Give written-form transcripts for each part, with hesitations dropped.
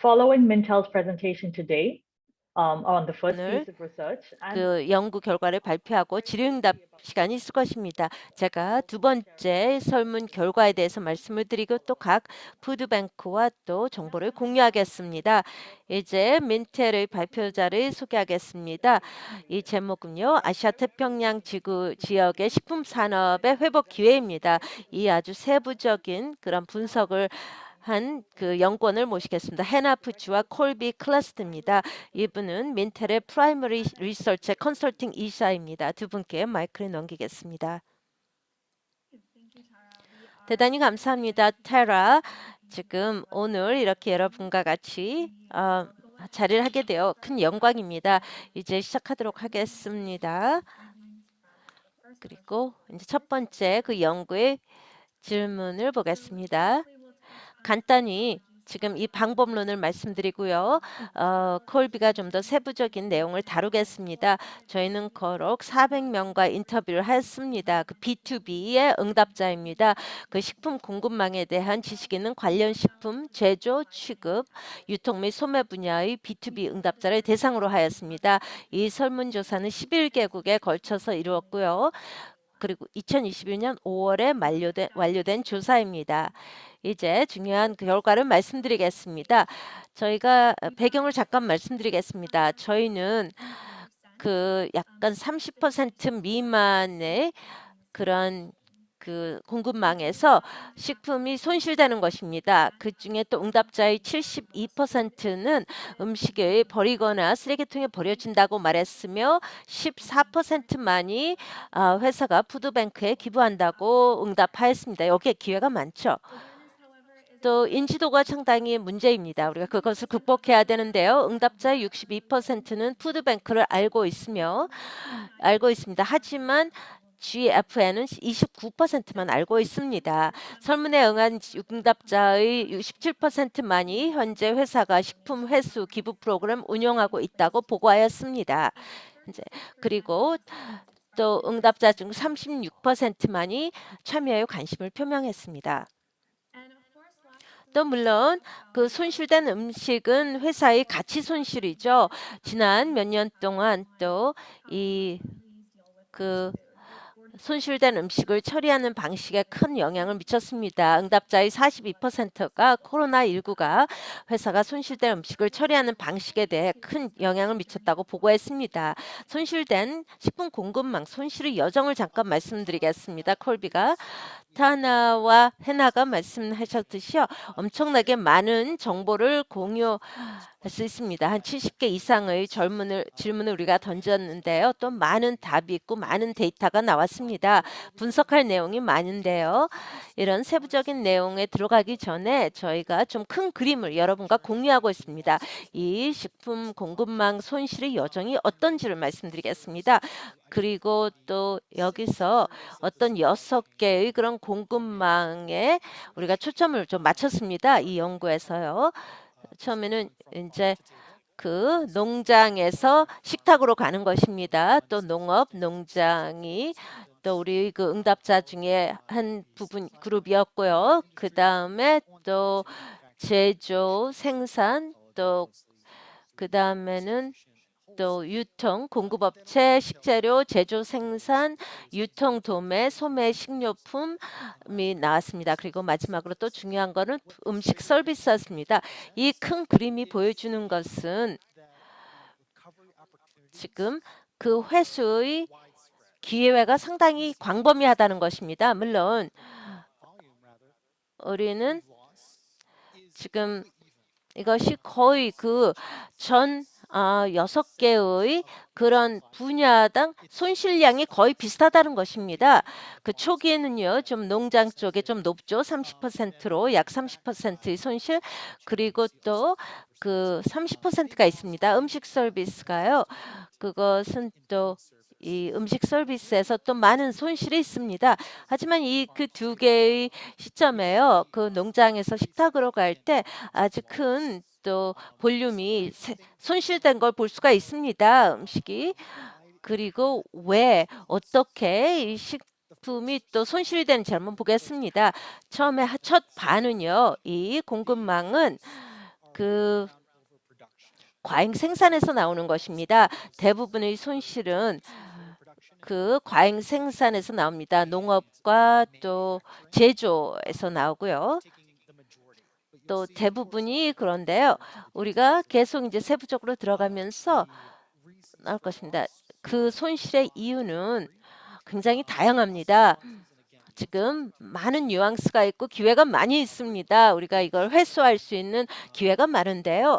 following Mintel's presentation today on the first 오늘 piece of research and 그 연구 결과를 발표하고 질의응답 시간이 있을 것입니다. 제가 두 번째 설문 결과에 대해서 말씀을 드리고 또 각 푸드뱅크와 또 정보를 공유하겠습니다. 이제 민텔의 발표자를 소개하겠습니다. 이 제목은요, 아시아 태평양 지구 지역의 식품 산업의 회복 기회입니다. 이 아주 세부적인 그런 분석을 한 그 연구원을 모시겠습니다. 해나 푸치와 콜비 클러스트입니다. 이분은 민텔의 프라이머리 리서치 컨설팅 이사입니다. 두 분께 마이크를 넘기겠습니다. 대단히 감사합니다, 테라. 지금 오늘 이렇게 여러분과 같이 자리를 하게 되어 큰 영광입니다. 이제 시작하도록 하겠습니다. 그리고 이제 첫 번째 그 연구의 질문을 보겠습니다. 간단히 지금 이 방법론을 말씀드리고요. 콜비가 좀 더 세부적인 내용을 다루겠습니다. 저희는 거록 400명과 인터뷰를 했습니다. 그 B2B의 응답자입니다. 그 식품 공급망에 대한 지식 있는 관련 식품 제조, 취급, 유통 및 소매 분야의 B2B 응답자를 대상으로 하였습니다. 이 설문조사는 11개국에 걸쳐서 이루었고요. 그리고 2021년 5월에 완료된 조사입니다. 이제 중요한 그 결과를 말씀드리겠습니다. 저희가 배경을 잠깐 말씀드리겠습니다. 저희는 그 약간 30% 미만의 그런 그 공급망에서 식품이 손실되는 것입니다. 그 중에 또 응답자의 72%는 음식을 버리거나 쓰레기통에 버려진다고 말했으며 14%만이 회사가 푸드뱅크에 기부한다고 응답하였습니다. 여기에 기회가 많죠. 또 인지도가 상당히 문제입니다. 우리가 그것을 극복해야 되는데요. 응답자의 62%는 푸드뱅크를 알고 있습니다. 하지만 GFN은 29%만 알고 있습니다. 설문에 응한 응답자의 67%만이 현재 회사가 식품 회수 기부 프로그램 운영하고 있다고 보고하였습니다. 그리고 또 응답자 중 36%만이 참여에 관심을 표명했습니다. 또 물론 그 손실된 음식은 회사의 가치 손실이죠. 지난 몇 년 동안 또 이 손실된 음식을 처리하는 방식에 큰 영향을 미쳤습니다. 응답자의 42%가 코로나19가 회사가 손실된 음식을 처리하는 방식에 대해 큰 영향을 미쳤다고 보고했습니다. 손실된 식품 공급망 손실의 여정을 잠깐 말씀드리겠습니다. 콜비가 타나와 헤나가 말씀하셨듯이요. 엄청나게 많은 정보를 공유할 수 있습니다. 한 70개 이상의 질문을 우리가 던졌는데요. 또 많은 답이 있고 많은 데이터가 나왔습니다. 분석할 내용이 많은데요. 이런 세부적인 내용에 들어가기 전에 저희가 좀 큰 그림을 여러분과 공유하고 있습니다. 이 식품 공급망 손실의 여정이 어떤지를 말씀드리겠습니다. 그리고 또 여기서 어떤 6개의 그런 공급망에 우리가 초점을 좀 맞췄습니다. 이 연구에서요. 처음에는 이제 그 농장에서 식탁으로 가는 것입니다. 또 농장이 또 우리 그 응답자 중에 한 부분 그룹이었고요. 그 다음에 또 제조, 생산, 또 그 다음에는 또 유통, 공급업체, 식재료, 제조, 생산, 유통, 도매, 소매, 식료품이 나왔습니다. 그리고 마지막으로 또 중요한 거는 음식 서비스였습니다. 이 큰 그림이 보여주는 것은 지금 그 회수의 기회가 상당히 광범위하다는 것입니다. 물론 우리는 지금 이것이 거의 전 6개의 그런 분야당 손실량이 거의 비슷하다는 것입니다. 그 초기에는요, 좀 농장 쪽에 좀 높죠. 30%로 약 30%의 손실. 그리고 또 그 30%가 있습니다. 음식 서비스가요. 그것은 또 이 음식 서비스에서 또 많은 손실이 있습니다. 하지만 이 그 두 개의 시점에요. 그 농장에서 식탁으로 갈 때 아주 큰 또 볼륨이 손실된 걸 볼 수가 있습니다. 음식이. 그리고 왜 어떻게 이 식품이 또 손실되는지 한번 보겠습니다. 처음에 첫 반은요. 이 공급망은 그 과잉 생산에서 나오는 것입니다. 대부분의 손실은 그 과잉 생산에서 나옵니다. 농업과 또 제조에서 나오고요. 또 대부분이 그런데요. 우리가 계속 이제 세부적으로 들어가면서 나올 것입니다. 그 손실의 이유는 굉장히 다양합니다. 지금 많은 뉘앙스가 있고 기회가 많이 있습니다. 우리가 이걸 회수할 수 있는 기회가 많은데요.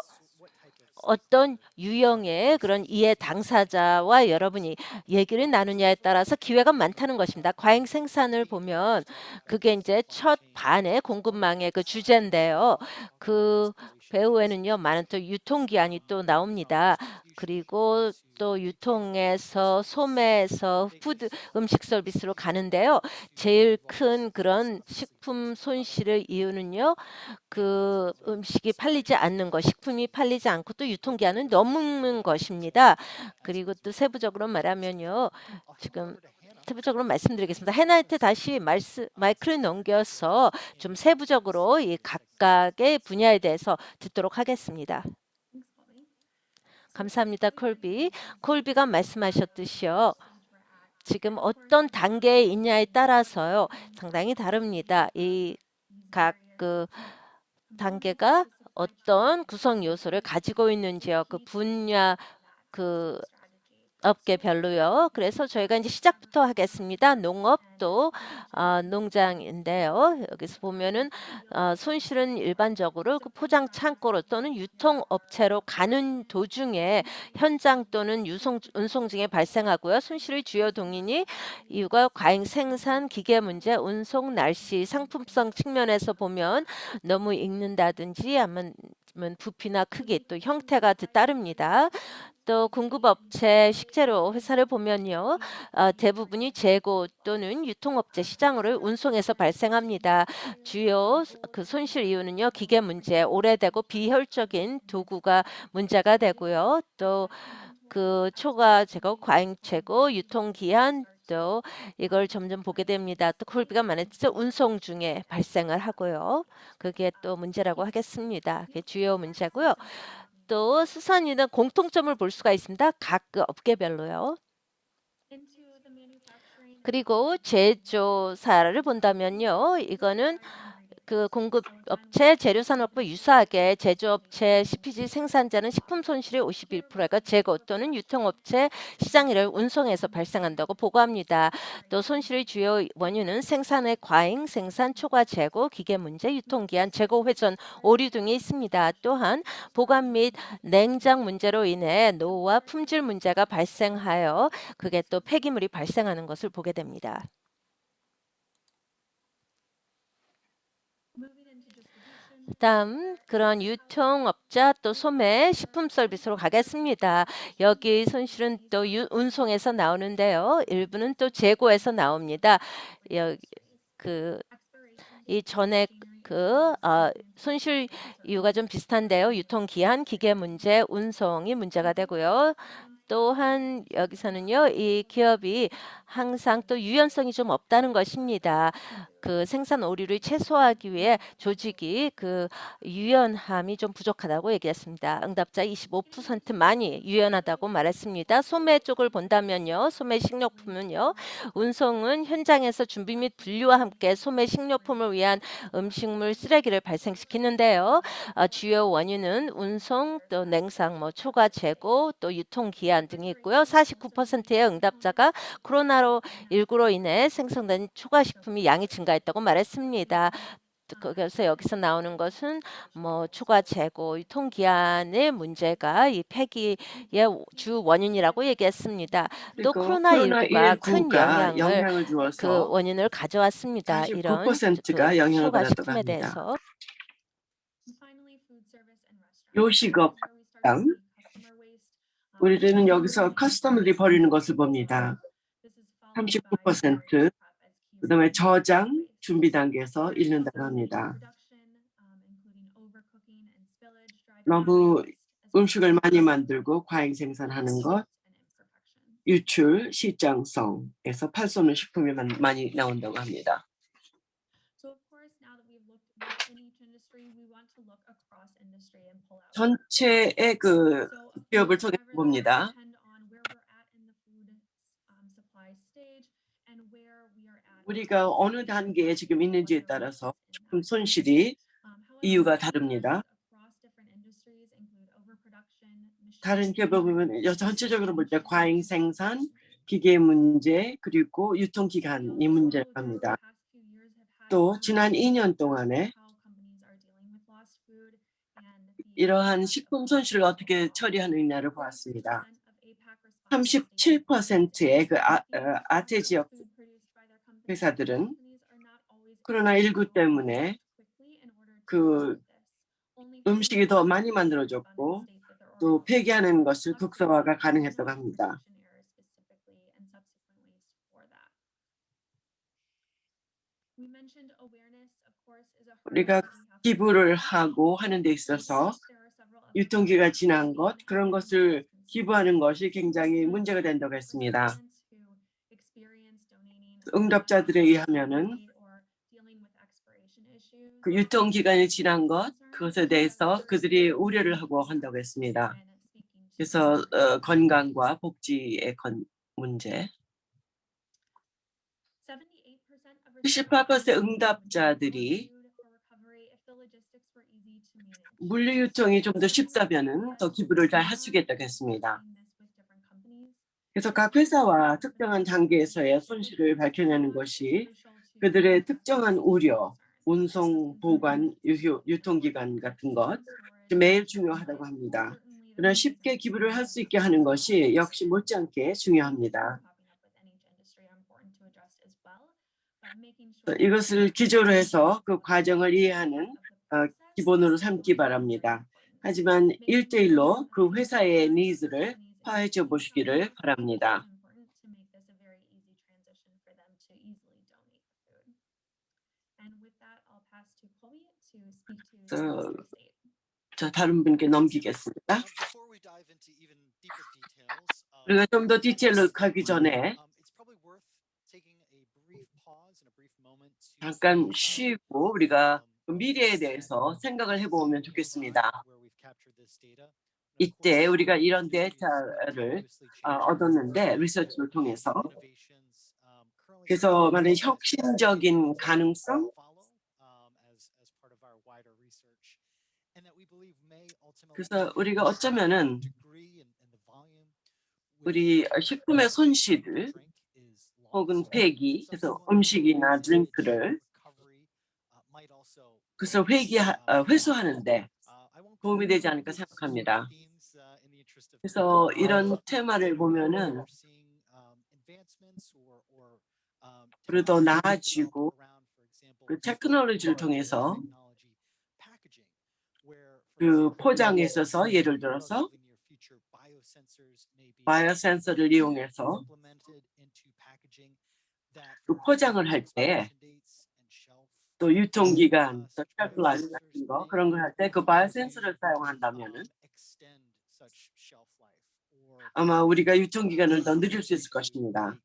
어떤 유형의 그런 이해 당사자와 여러분이 얘기를 나누냐에 따라서 기회가 많다는 것입니다. 과잉 생산을 보면 그게 이제 첫 반의 공급망의 그 주제인데요. 그 배후에는요, 많은 또 유통기한이 또 나옵니다. 그리고 또 유통에서 소매에서 푸드 음식 서비스로 가는데요. 제일 큰 그런 식품 손실의 이유는요. 그 음식이 팔리지 않는 것, 식품이 팔리지 않고 또 유통기한은 넘는 것입니다. 그리고 또 세부적으로 말하면요. 지금 세부적으로 말씀드리겠습니다. 해나한테 다시 마이크를 넘겨서 좀 세부적으로 이 각각의 분야에 대해서 듣도록 하겠습니다. 감사합니다, 콜비. 콜비가 말씀하셨듯이요. 지금 어떤 단계에 있냐에 따라서요. 상당히 다릅니다. 이 각 그 단계가 어떤 구성 요소를 가지고 있는지요. 그 분야 그 업계별로요. 그래서 저희가 이제 시작부터 하겠습니다. 농업도 농장인데요. 여기서 보면은 손실은 일반적으로 그 포장 창고로 또는 유통업체로 가는 도중에 현장 또는 운송 중에 발생하고요. 손실의 주요 동인이 이유가 과잉 생산, 기계 문제, 운송, 날씨, 상품성 측면에서 보면 너무 익는다든지 아니면 부피나 크기 또 형태가 따릅니다. 또 공급업체 식재료 회사를 보면요. 대부분이 재고 또는 유통업체 시장으로 운송해서 발생합니다. 주요 그 손실 이유는요. 기계 문제, 오래되고 비효율적인 도구가 문제가 되고요. 또 그 초과 재고, 과잉 재고, 유통기한 또 이걸 점점 보게 됩니다. 또 콜비가 많았죠. 운송 중에 발생을 하고요. 그게 또 문제라고 하겠습니다. 그게 주요 문제고요. 또 수선이는 공통점을 볼 수가 있습니다. 각 그 업계별로요. 그리고 제조사를 본다면요. 이거는 그 공급업체, 재료산업부 유사하게 제조업체, CPG 생산자는 식품 손실의 51%가 재고 또는 유통업체 시장일을 운송해서 발생한다고 보고합니다. 또 손실의 주요 원인은 생산의 과잉, 생산 초과 재고, 기계 문제, 유통기한, 재고 회전, 오류 등이 있습니다. 또한 보관 및 냉장 문제로 인해 노후와 품질 문제가 발생하여 그게 또 폐기물이 발생하는 것을 보게 됩니다. 다음 그런 유통업자 또 소매 식품 서비스로 가겠습니다. 여기 손실은 또 운송에서 나오는데요. 일부는 또 재고에서 나옵니다. 여기 이 전에 손실 이유가 좀 비슷한데요. 유통기한, 기계 문제, 운송이 문제가 되고요. 또한 여기서는요. 이 기업이 항상 또 유연성이 좀 없다는 것입니다. 그 생산 오류를 최소화하기 위해 조직이 그 유연함이 좀 부족하다고 얘기했습니다. 응답자 25% 많이 유연하다고 말했습니다. 소매 쪽을 본다면요. 소매 식료품은요. 운송은 현장에서 준비 및 분류와 함께 소매 식료품을 위한 음식물 쓰레기를 발생시키는데요. 주요 원인은 운송, 또 냉상, 초과 재고, 또 유통기한 등이 있고요. 49%의 응답자가 코로나로 19로 인해 생성된 초과 식품이 양이 증가했다고 말했습니다. 그래서 여기서 나오는 것은 초과 재고, 유통기한의 문제가 이 폐기의 주 원인이라고 얘기했습니다. 또 그리고 코로나19가 큰 코로나19가 영향을 영향을 그 주어서 원인을 가져왔습니다. 이런 49%가 영향을 초과 받았다고 식품에 합니다. 대해서. 요식업당, 우리들은 여기서 커스터머들이 버리는 것을 봅니다. 39%, 그다음에 저장 준비 단계에서 잃는다고 합니다. 너무 음식을 많이 만들고 과잉 생산하는 것, 유출, 시장성에서 팔 수 없는 식품이 많이 나온다고 합니다. 전체의 그 기업을 통해 봅니다. 우리가 어느 단계에 지금 있는지에 따라서 식품 손실이 이유가 다릅니다. 다른 기업을 보면 전체적으로 볼 때 과잉 생산, 기계 문제, 그리고 유통기간이 문제라고 합니다. 또 지난 2년 동안에 이러한 식품 손실을 어떻게 처리하느냐를 보았습니다. 37%의 그 아태 지역 회사들은 코로나19 때문에 그 음식이 더 많이 만들어졌고 또 폐기하는 것을 극소화가 가능했다고 합니다. 우리가 기부를 하고 하는 데 있어서 유통기가 지난 것, 그런 것을 기부하는 것이 굉장히 문제가 된다고 했습니다. 응답자들에 의하면은 그 유통기간이 지난 것, 그것에 대해서 그들이 우려를 하고 한다고 했습니다. 그래서 건강과 복지의 문제. 78% 응답자들이 물류 유통이 좀 더 쉽다면은 더 기부를 잘 할 수 있겠다고 했습니다. 그래서 각 회사와 특정한 단계에서의 손실을 밝혀내는 것이 그들의 특정한 우려, 운송, 보관, 유통기간 같은 것 매일 중요하다고 합니다. 그러나 쉽게 기부를 할 수 있게 하는 것이 역시 못지않게 중요합니다. 이것을 기조로 해서 그 과정을 이해하는 기본으로 삼기 바랍니다. 하지만 1대1로 그 회사의 니즈를 파헤쳐 보시기를 바랍니다. 저 다른 분께 넘기겠습니다. 우리가 좀 더 디테일로 가기 전에 잠깐 쉬고 우리가 미래에 대해서 생각을 해보면 좋겠습니다. 이때 우리가 이런 데이터를 얻었는데 리서치를 통해서 그래서 많은 혁신적인 가능성 그래서 우리가 어쩌면은 우리 식품의 손실을 혹은 폐기, 그래서 음식이나 드링크를 그래서 회수하는데 도움이 되지 않을까 생각합니다. 그래서 이런 테마를 보면은 우리 더 나아지고 그 테크놀로지를 통해서 그 포장에 있어서 예를 들어서 바이오 센서를 이용해서 그 포장을 할 때 또 유통기간, 또 쉘프 라이프 같은 거 그런 걸 할 때 그 바이오 센서를 사용한다면은 아마 우리가 유통기간을 더 늘릴 수 있을 것입니다.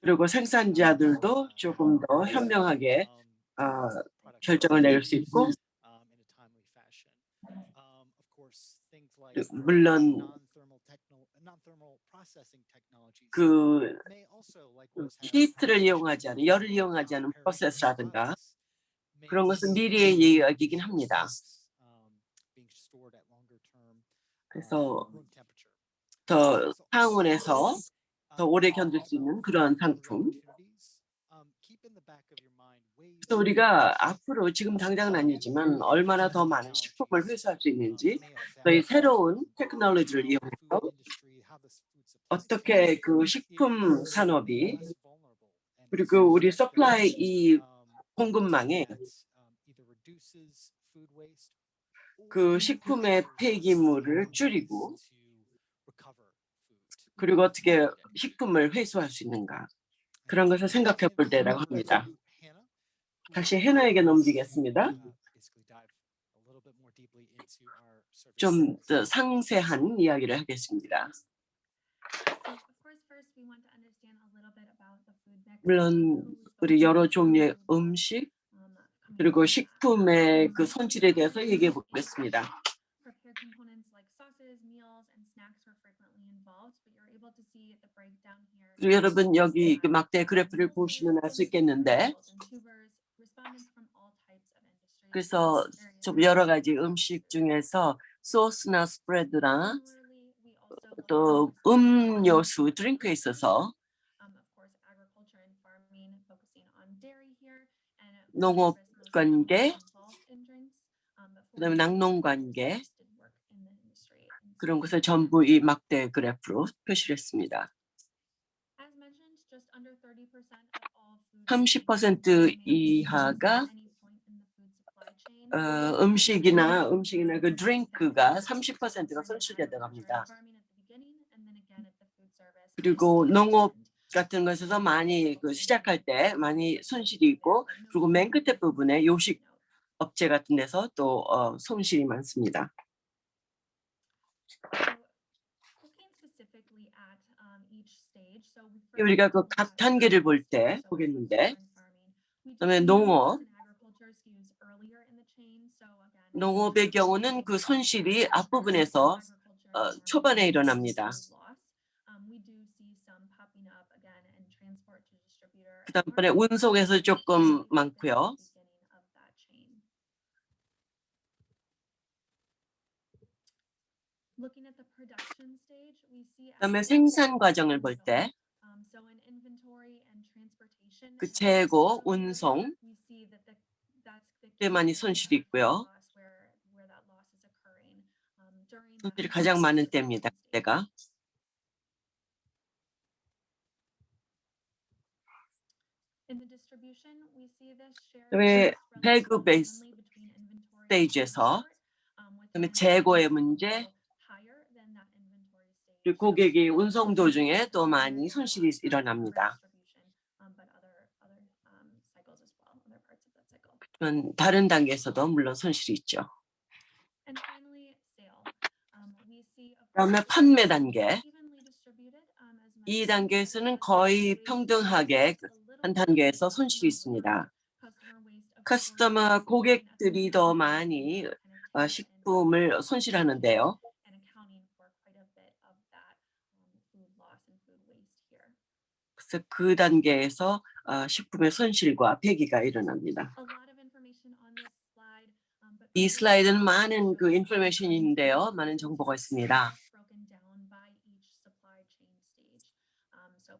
그리고 생산자들도 조금 더 현명하게 결정을 내릴 수 있고 물론 그 히트를 이용하지 않은 열을 이용하지 않은 프로세스라든가 그런 것은 미래의 이야기이긴 합니다. 그래서 더 상온에서 더 오래 견딜 수 있는 그런 상품. 그래서 우리가 앞으로 지금 당장은 아니지만 얼마나 더 많은 식품을 회수할 수 있는지 저희 새로운 테크놀로지를 이용해서 어떻게 그 식품 산업이 그리고 우리 서플라이 이 공급망에 그 식품의 폐기물을 줄이고 그리고 어떻게 식품을 회수할 수 있는가 그런 것을 생각해 볼 때라고 합니다. 다시 해나에게 넘기겠습니다. 좀 더 상세한 이야기를 하겠습니다. 물론 우리 여러 종류의 음식 그리고 식품의 그 손질에 대해서 얘기해 보겠습니다. 그리고 여러분 여기 그 막대 그래프를 보시면 알 수 있겠는데, 그래서 좀 여러 가지 음식 중에서 소스나 스프레드나 또 음료수 드링크에 있어서 농업 관계, 그다음에 낙농 관계, 그런 것을 전부 이 막대 그래프로 표시를 했습니다. 30% 이하가 음식이나 그 드링크가 30%가 손실되다고 합니다. 그리고 농업 같은 것에서 많이 그 시작할 때 많이 손실이 있고, 그리고 맨 끝에 부분에 요식 업체 같은 데서 또 손실이 많습니다. 우리가 그 각 단계를 볼 때 보겠는데, 그다음에 농업의 경우는 그 손실이 앞부분에서 초반에 일어납니다. 그다음에 운송에서 조금 많고요. 그다음에 생산 과정을 볼 때 그 재고, 운송 꽤 많이 손실이 있고요. 손실이 가장 많은 때입니다. 그때가. 그다음에 배급 베이스 스테이지에서, 그다음에 재고의 문제, 그리고 고객이 운송 도중에 또 많이 손실이 일어납니다. 다른 단계에서도 물론 손실이 있죠. 그다음에 판매 단계. 이 단계에서는 거의 평등하게 한 단계에서 손실이 있습니다. 커스터머 고객들이 더 많이 식품을 손실하는데요. 그래서 그 단계에서 식품의 손실과 폐기가 일어납니다. 이 슬라이드는 많은 그 인포메이션인데요, 많은 정보가 있습니다.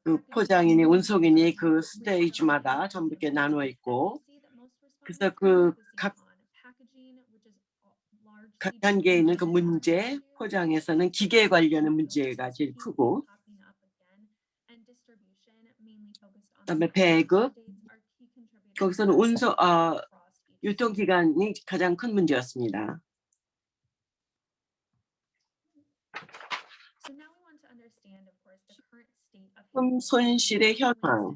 그 포장이니 운송이니 그 스테이지마다 전부 이렇게 나누어 있고, 그래서 그 각 단계에 있는 그 문제, 포장에서는 기계 관련한 문제가 제일 크고, 그다음에 배급, 거기서는 유통기간이 가장 큰 문제였습니다. 식품 손실의 현황.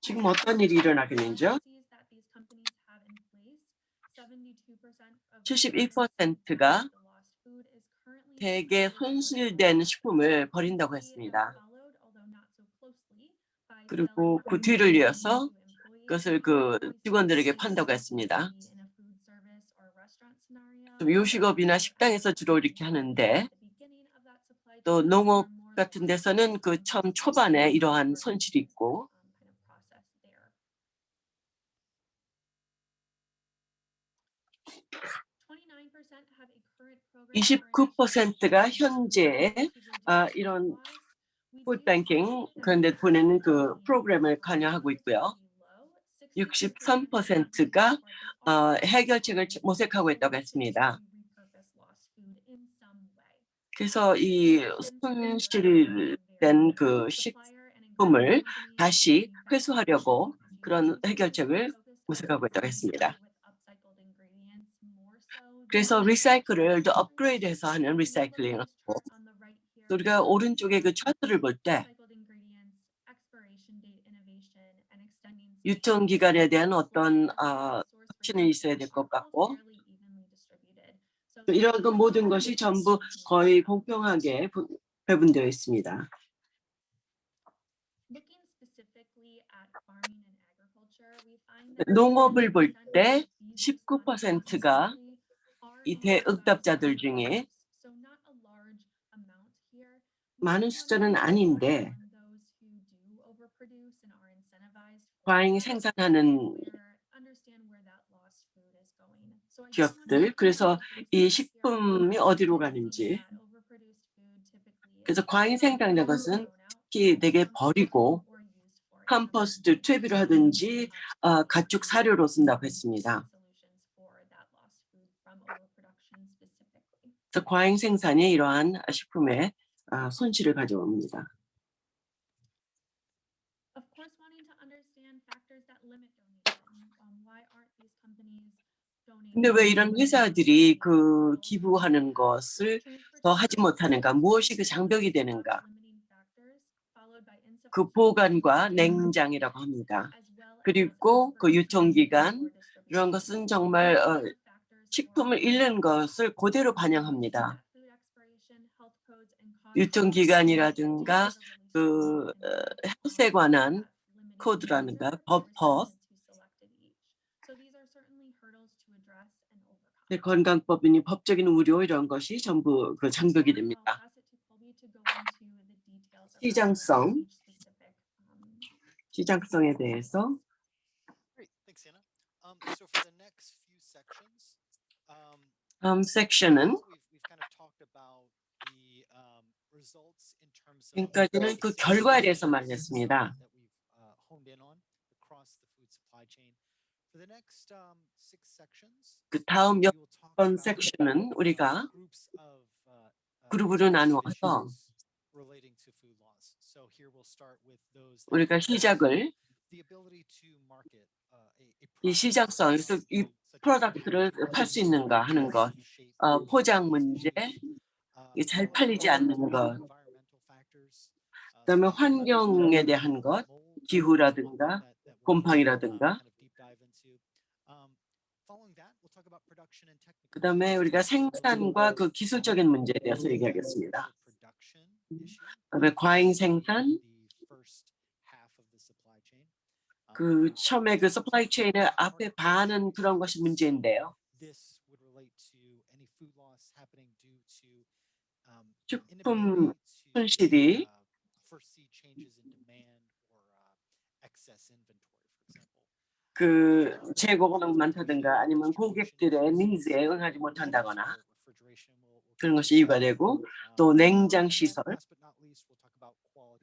지금 어떤 일이 일어나게 되죠? 72%가 대개 손실된 식품을 버린다고 했습니다. 그리고 그 뒤를 이어서 그것을 그 직원들에게 판다고 했습니다. 좀 요식업이나 식당에서 주로 이렇게 하는데, 또 농업 같은 데서는 그 처음 초반에 이러한 손실이 있고, 29%가 현재 이런 푸드뱅킹 그런 데 보내는 그 프로그램을 관여하고 있고요. 63%가 해결책을 모색하고 있다고 했습니다. 그래서 이 손실된 그 식품을 다시 회수하려고 그런 해결책을 모색하고 있다고 했습니다. 그래서 리사이클을 더 업그레이드해서 하는 리사이클링을 하고, 우리가 오른쪽에 그 차트를 볼 때 유통기간에 대한 어떤 혁신이 있어야 될 것 같고, 이런 그 모든 것이 전부 거의 공평하게 배분되어 있습니다. 농업을 볼 때 19%가 이 대응답자들 중에 많은 숫자는 아닌데 과잉 생산하는 기업들, 그래서 이 식품이 어디로 가는지, 그래서 과잉 생산된 것은 특히 되게 버리고 컴포스트 퇴비를 하든지 가축 사료로 쓴다고 했습니다. 그래서 과잉 생산이 이러한 식품의 손실을 가져옵니다. 근데 왜 이런 회사들이 그 기부하는 것을 더 하지 못하는가? 무엇이 그 장벽이 되는가? 그 보관과 냉장이라고 합니다. 그리고 그 유통기간, 이런 것은 정말 식품을 잃는 것을 그대로 반영합니다. 유통기간이라든가 그 헬스에 관한 코드라든가 법, 건강법이니 법적인 우려, 이런 것이 전부 그 장벽이 됩니다. 시장성에 대해서 Great, thanks, Hannah. So for the next few sections, 다음 섹션은 we've kind of talked about the results in terms of 지금까지는 그 결과에 대해서 말했습니다. that we've honed in on across the food supply chain. For the next six sections, 그 다음 we will talk 번 about 섹션은 우리가 groups of 그룹으로 나누어서 issues relating to food loss. So here we'll start with those that 우리가 시작을 the ability to market 이 시장성에서 이 프로덕트를 팔 수 있는가 하는 것, 포장 문제, 잘 팔리지 않는 것, 그다음에 환경에 대한 것, 기후라든가 곰팡이라든가, 그다음에 우리가 생산과 그 기술적인 문제에 대해서 얘기하겠습니다. 그다음에 과잉 생산, 그 처음에 그 서플라이 체인의 앞에 반은 그런 것이 문제인데요. 식품 손실이 그 재고가 너무 많다든가 아니면 고객들의 니즈에 응하지 못한다거나 그런 것이 이유가 되고, 또 냉장 시설,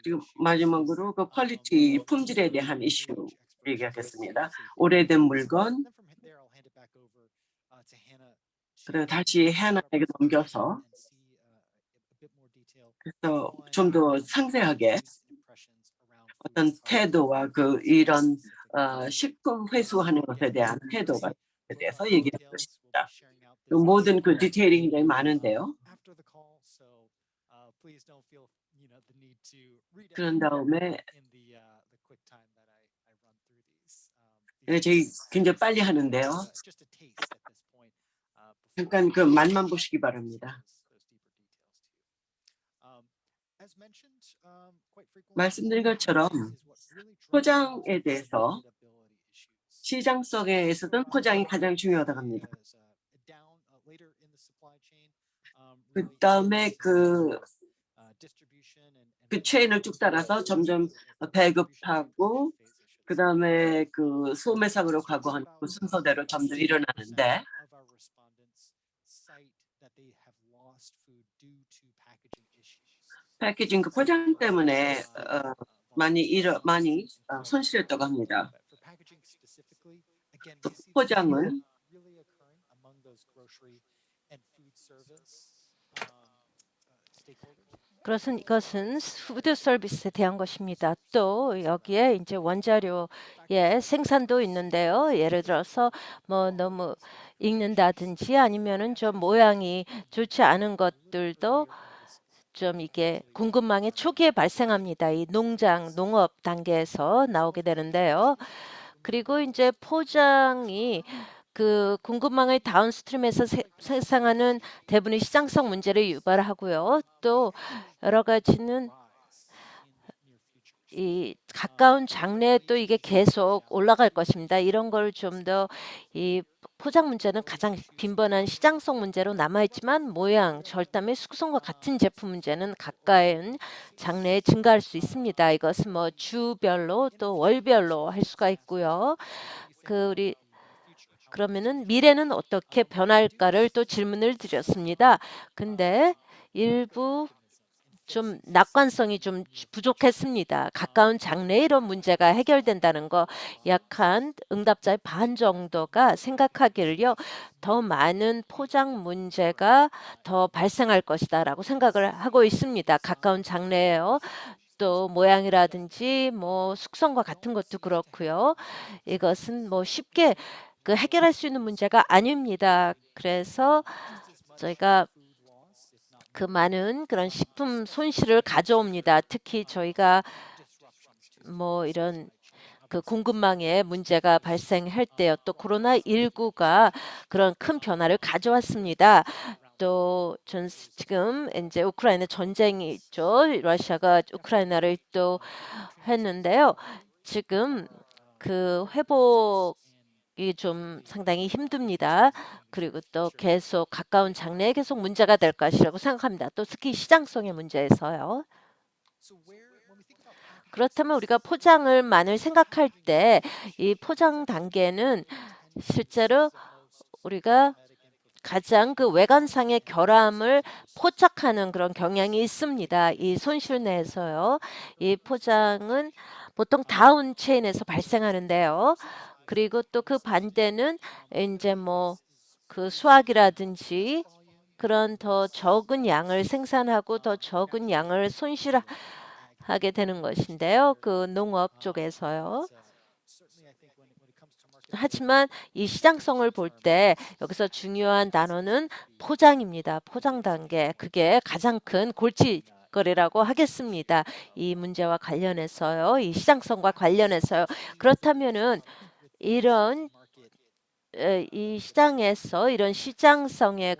지금 마지막으로 그 퀄리티 품질에 대한 이슈 얘기하겠습니다. 오래된 물건, 그리고 다시 해나에게 넘겨서 그래서 좀 더 상세하게 어떤 태도와 그 이런 식품 회수하는 것에 대한 태도가 대해서 얘기할 것입니다. 모든 그 디테일이 굉장히 많은데요. 그런 다음에 저희 굉장히 빨리 하는데요. 잠깐 그 맛만 보시기 바랍니다. 말씀드린 것처럼 포장에 대해서 시장성에 있어서는 포장이 가장 중요하다고 합니다. 그 다음에 그 체인을 쭉 따라서 점점 배급하고 그 다음에 그 소매상으로 가고 하는 그 순서대로 점점 일어나는데, 패키징 그 포장 때문에 많이 손실했다고 합니다. 포장은 이것은 푸드 서비스에 대한 것입니다. 또 여기에 이제 원자료의 생산도 있는데요. 예를 들어서 뭐 너무 익는다든지 아니면은 좀 모양이 좋지 않은 것들도 좀 이게 공급망의 초기에 발생합니다. 이 농업 단계에서 나오게 되는데요. 그리고 이제 포장이 그 공급망의 다운스트림에서 생성하는 대부분의 시장성 문제를 유발하고요. 또 여러 가지는 이 가까운 장래에 또 이게 계속 올라갈 것입니다. 이런 걸 좀 더 이 포장 문제는 가장 빈번한 시장성 문제로 남아있지만 모양, 절단의 숙성과 같은 제품 문제는 가까운 장래에 증가할 수 있습니다. 이것은 뭐 주별로 또 월별로 할 수가 있고요. 우리 그러면은 미래는 어떻게 변할까를 또 질문을 드렸습니다. 근데 일부 좀 낙관성이 좀 부족했습니다. 가까운 장래에 이런 문제가 해결된다는 거 약 한 응답자의 반 정도가 생각하기를요. 더 많은 포장 문제가 더 발생할 것이다라고 생각을 하고 있습니다. 가까운 장래에요. 또 모양이라든지 뭐 숙성과 같은 것도 그렇고요. 이것은 뭐 쉽게 해결할 수 있는 문제가 아닙니다. 그래서 저희가 많은 그런 식품 손실을 가져옵니다. 특히 저희가 뭐 이런 공급망에 문제가 발생할 때요. 또 코로나19가 그런 큰 변화를 가져왔습니다. 또 지금 이제 우크라이나 전쟁이 있죠. 러시아가 우크라이나를 또 했는데요. 지금 회복이 좀 상당히 힘듭니다. 그리고 또 계속 가까운 장래에 계속 문제가 될 것이라고 생각합니다. 또 특히 시장성의 문제에서요. 그렇다면 우리가 포장을만을 생각할 때 이 포장 단계는 실제로 우리가 가장 외관상의 결함을 포착하는 그런 경향이 있습니다. 이 손실 내에서요. 이 포장은 보통 다운 체인에서 발생하는데요. 그리고 또 반대는 이제 뭐 수확이라든지 그런 더 적은 양을 생산하고 더 적은 양을 손실하게 되는 것인데요. 농업 쪽에서요. 하지만 이 시장성을 볼 때 여기서 중요한 단어는 포장입니다. 포장 단계. 그게 가장 큰 골칫거리라고 하겠습니다. 이 문제와 관련해서요. 이 시장성과 관련해서요. 그렇다면은 이런 이 시장에서 이런 시장성의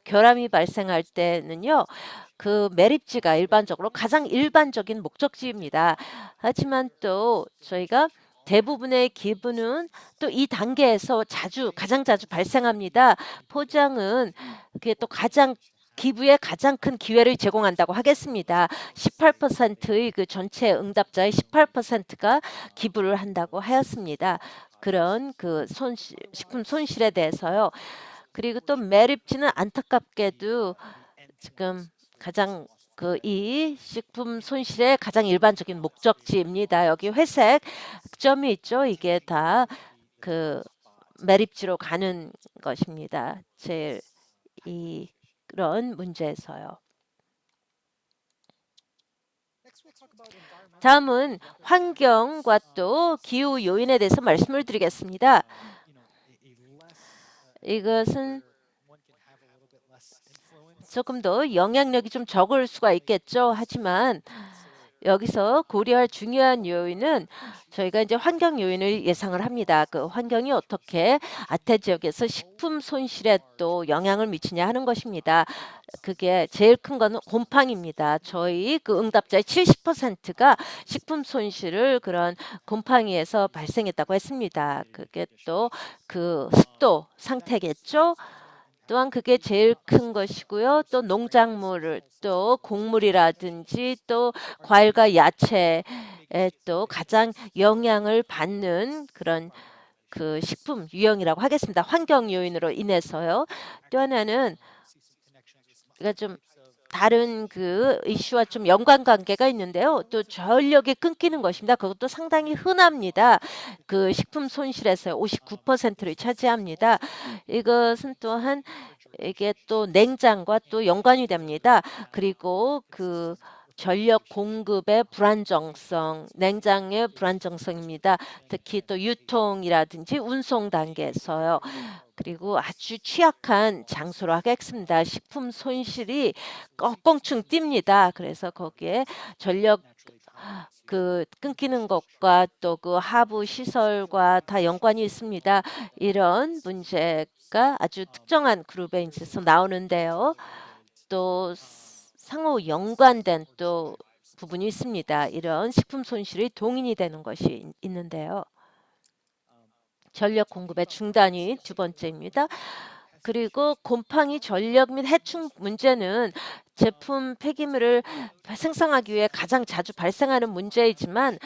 결함이 발생할 때는요. 매립지가 가장 일반적인 목적지입니다. 하지만 또 저희가 대부분의 기부는 또 이 단계에서 가장 자주 발생합니다. 포장은 그게 또 기부에 가장 큰 기회를 제공한다고 하겠습니다. 18%의 전체 응답자의 18%가 기부를 한다고 하였습니다. 그런 식품 손실에 대해서요. 그리고 또 매립지는 안타깝게도 지금 가장 이 식품 손실의 가장 일반적인 목적지입니다. 여기 회색 점이 있죠. 이게 다 매립지로 가는 것입니다. 제일 그런 문제에서요. 다음은 환경과 또 기후 요인에 대해서 말씀을 드리겠습니다. 이것은 조금 더 영향력이 좀 적을 수가 있겠죠. 하지만 여기서 고려할 중요한 요인은 저희가 이제 환경 요인을 예상을 합니다. 환경이 어떻게 아태 지역에서 식품 손실에 또 영향을 미치냐 하는 것입니다. 그게 제일 큰 거는 곰팡이입니다. 저희 응답자의 70%가 식품 손실을 그런 곰팡이에서 발생했다고 했습니다. 그게 또 습도 상태겠죠. 또한 그게 제일 큰 것이고요. 또 농작물을 또 곡물이라든지 또 과일과 야채에 또 가장 영향을 받는 그런 식품 유형이라고 하겠습니다. 환경 요인으로 인해서요. 또 하나는 우리가 좀 다른 이슈와 좀 연관관계가 있는데요. 또 전력이 끊기는 것입니다. 그것도 상당히 흔합니다. 식품 손실에서 59%를 차지합니다. 이것은 또한 이게 또 냉장과 또 연관이 됩니다. 그리고 전력 공급의 불안정성, 냉장의 불안정성입니다. 특히 또 유통이라든지 운송 단계에서요. 그리고 아주 취약한 장소로 하겠습니다. 식품 손실이 껑충 뜁니다. 그래서 거기에 전력 끊기는 것과 또 하부 시설과 다 연관이 있습니다. 이런 문제가 아주 특정한 그룹에 있어서 나오는데요. 또 상호 연관된 또 부분이 있습니다. 이런 식품 손실이 동인이 되는 것이 있는데요. 전력 공급의 중단이 두 번째입니다. 그리고 곰팡이 전력 및 해충 문제는 제품 폐기물을 생성하기 위해 가장 자주 발생하는 문제이지만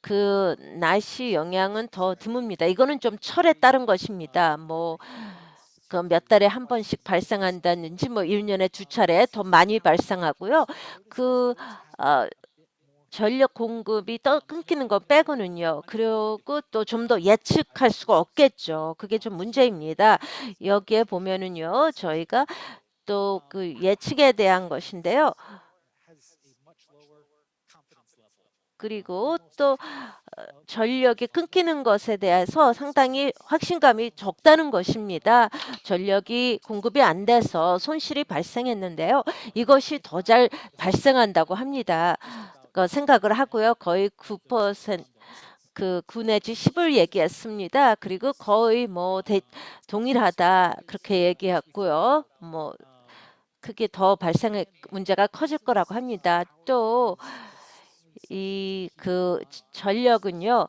그 날씨 영향은 더 드뭅니다. 이거는 좀 철에 따른 것입니다. 뭐 그 몇 달에 한 번씩 발생한다든지 뭐 1년에 두 차례 더 많이 발생하고요. 그 전력 공급이 끊기는 거 빼고는요. 그리고 또 좀 더 예측할 수가 없겠죠. 그게 좀 문제입니다. 여기에 보면은요. 저희가 또 그 예측에 대한 것인데요. 그리고 또 전력이 끊기는 것에 대해서 상당히 확신감이 적다는 것입니다. 전력이 공급이 안 돼서 손실이 발생했는데요. 이것이 더 잘 발생한다고 합니다. 생각을 하고요. 거의 9%, 그 9 내지 10을 얘기했습니다. 그리고 거의 뭐 동일하다 그렇게 얘기했고요. 뭐 그게 더 문제가 커질 거라고 합니다. 또 이 그 전력은요.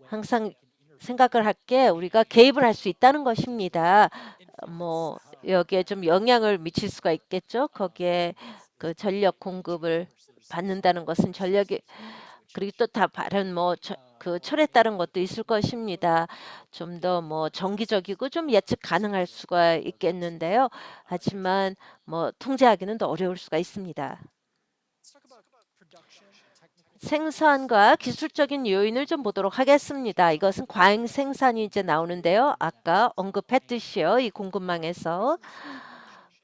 항상 생각을 할 게 우리가 개입을 할 수 있다는 것입니다. 뭐 여기에 좀 영향을 미칠 수가 있겠죠. 거기에 그 전력 공급을 받는다는 것은 전력이 그리고 또 다 다른 뭐 그 철에 따른 것도 있을 것입니다. 좀 더 뭐 정기적이고 좀 예측 가능할 수가 있겠는데요. 하지만 뭐 통제하기는 더 어려울 수가 있습니다. 생산과 기술적인 요인을 좀 보도록 하겠습니다. 이것은 과잉 생산이 이제 나오는데요. 아까 언급했듯이요. 이 공급망에서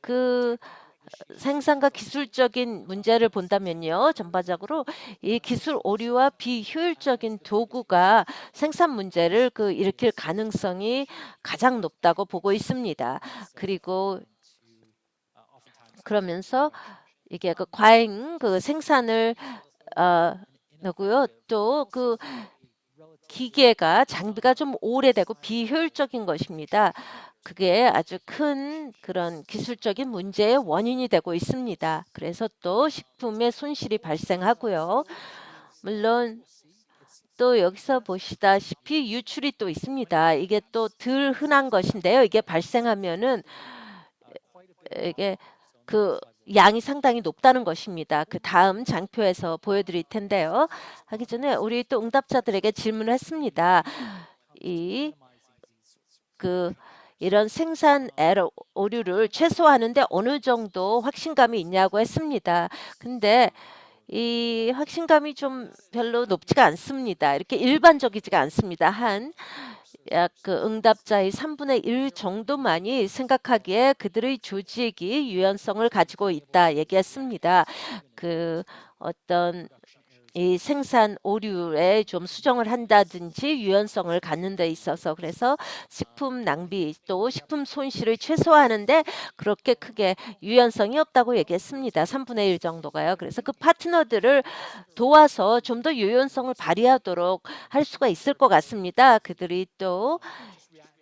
그 생산과 기술적인 문제를 본다면요. 전반적으로 이 기술 오류와 비효율적인 도구가 생산 문제를 일으킬 가능성이 가장 높다고 보고 있습니다. 그리고 그러면서 이게 그 과잉 생산을 하고요. 또 그 기계가 장비가 좀 오래되고 비효율적인 것입니다. 그게 아주 큰 그런 기술적인 문제의 원인이 되고 있습니다. 그래서 또 식품의 손실이 발생하고요. 물론 또 여기서 보시다시피 유출이 또 있습니다. 이게 또 덜 흔한 것인데요. 이게 발생하면은 이게 그 양이 상당히 높다는 것입니다. 그 다음 장표에서 보여드릴 텐데요. 하기 전에 우리 또 응답자들에게 질문을 했습니다. 이런 생산 에러 오류를 최소화하는데 어느 정도 확신감이 있냐고 했습니다. 근데 이 확신감이 좀 별로 높지가 않습니다. 이렇게 일반적이지가 않습니다. 약 응답자의 3분의 1 정도만이 생각하기에 그들의 조직이 유연성을 가지고 있다 얘기했습니다. 어떤 이 생산 오류에 좀 수정을 한다든지 유연성을 갖는 데 있어서 그래서 식품 낭비 또 식품 손실을 최소화하는데 그렇게 크게 유연성이 없다고 얘기했습니다. 3분의 1 정도가요. 그래서 그 파트너들을 도와서 좀 더 유연성을 발휘하도록 할 수가 있을 것 같습니다. 그들이 또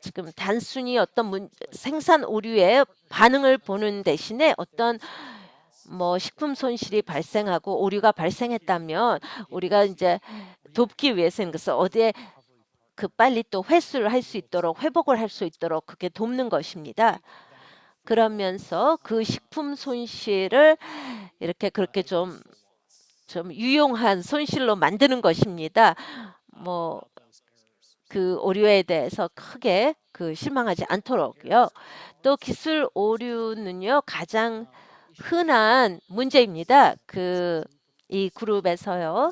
지금 단순히 어떤 생산 오류에 반응을 보는 대신에 어떤 뭐 식품 손실이 발생하고 오류가 발생했다면 우리가 이제 돕기 위해서는 그래서 어디에 빨리 또 회수를 할 수 있도록 회복을 할 수 있도록 그게 돕는 것입니다. 그러면서 그 식품 손실을 이렇게 그렇게 좀 유용한 손실로 만드는 것입니다. 뭐 그 오류에 대해서 크게 실망하지 않도록요. 또 기술 오류는요 가장 흔한 문제입니다. 이 그룹에서요.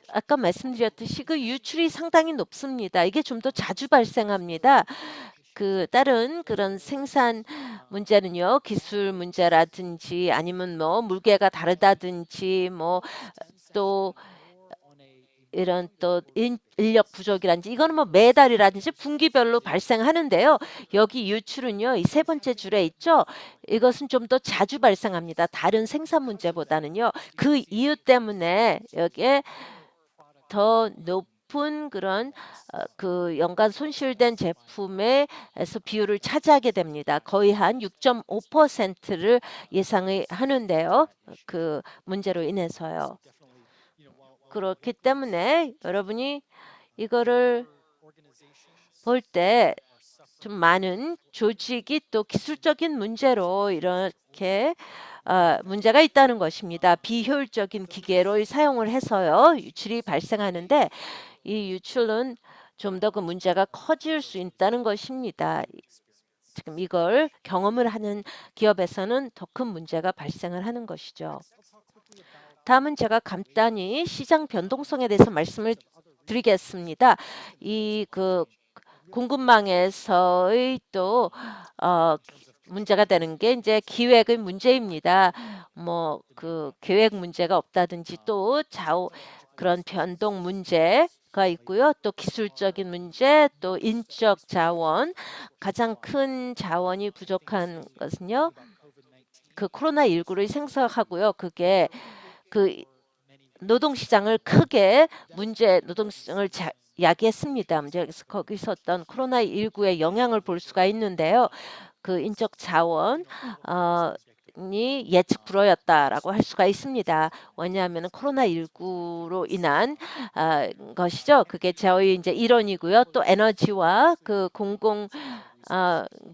아까 말씀드렸듯이 그 유출이 상당히 높습니다. 이게 좀 더 자주 발생합니다. 다른 그런 생산 문제는요. 기술 문제라든지 아니면 뭐 물계가 다르다든지 뭐 또 이런 또 인력 부족이라든지 이거는 뭐 매달이라든지 분기별로 발생하는데요. 여기 유출은요. 이 세 번째 줄에 있죠. 이것은 좀 더 자주 발생합니다. 다른 생산 문제보다는요. 그 이유 때문에 여기에 더 높은 그런 그 연간 손실된 제품에서 비율을 차지하게 됩니다. 거의 한 6.5%를 예상을 하는데요. 그 문제로 인해서요. 그렇기 때문에 여러분이 이거를 볼 때 좀 많은 조직이 또 기술적인 문제로 이렇게 문제가 있다는 것입니다. 비효율적인 기계로 사용을 해서요. 유출이 발생하는데 이 유출은 좀 더 그 문제가 커질 수 있다는 것입니다. 지금 이걸 경험을 하는 기업에서는 더 큰 문제가 발생을 하는 것이죠. 다음은 제가 간단히 시장 변동성에 대해서 말씀을 드리겠습니다. 이 그 공급망에서의 또 문제가 되는 게 이제 기획의 문제입니다. 뭐 그 계획 문제가 없다든지 또 그런 변동 문제가 있고요. 또 기술적인 문제, 또 인적 자원, 가장 큰 자원이 부족한 것은요. 그 코로나19를 생각하고요. 그게 그 노동시장을 크게 노동시장을 야기했습니다. 그래서 거기서 어떤 코로나19의 영향을 볼 수가 있는데요. 그 인적 자원 이 예측 불허였다라고 할 수가 있습니다. 왜냐하면 코로나19로 인한 것이죠. 그게 저희 이제 일원이고요. 또 에너지와 그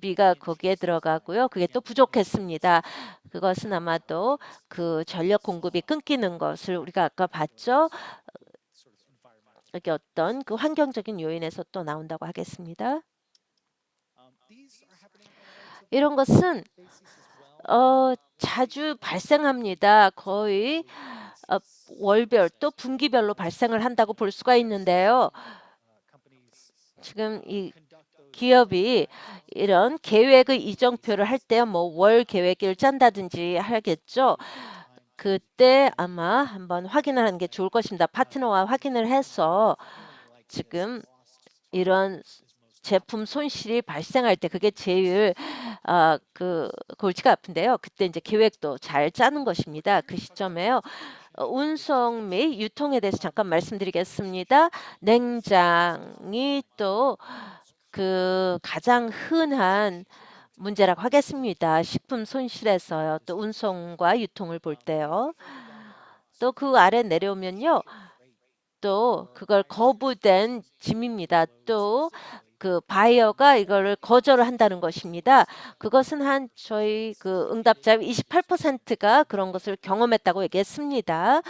비가 거기에 들어가고요. 그게 또 부족했습니다. 그것은 아마도 그 전력 공급이 끊기는 것을 우리가 아까 봤죠. 이게 어떤 그 환경적인 요인에서 또 나온다고 하겠습니다. 이런 것은 자주 발생합니다. 거의 월별 또 분기별로 발생을 한다고 볼 수가 있는데요. 지금 이 기업이 이런 계획의 이정표를 할 때 뭐 월 계획을 짠다든지 하겠죠. 그때 아마 한번 확인을 하는 게 좋을 것입니다. 파트너와 확인을 해서 지금 이런 제품 손실이 발생할 때 그게 제일 그 골치가 아픈데요. 그때 이제 계획도 잘 짜는 것입니다. 그 시점에요. 운송 및 유통에 대해서 잠깐 말씀드리겠습니다. 냉장이 또 그 가장 흔한 문제라고 하겠습니다. 식품 손실에서요. 또 운송과 유통을 볼 때요. 또 그 아래 내려오면요. 또 그걸 거부된 짐입니다. 또 그 바이어가 이거를 거절을 한다는 것입니다. 그것은 저희 그 응답자의 28%가 그런 것을 경험했다고 얘기했습니다.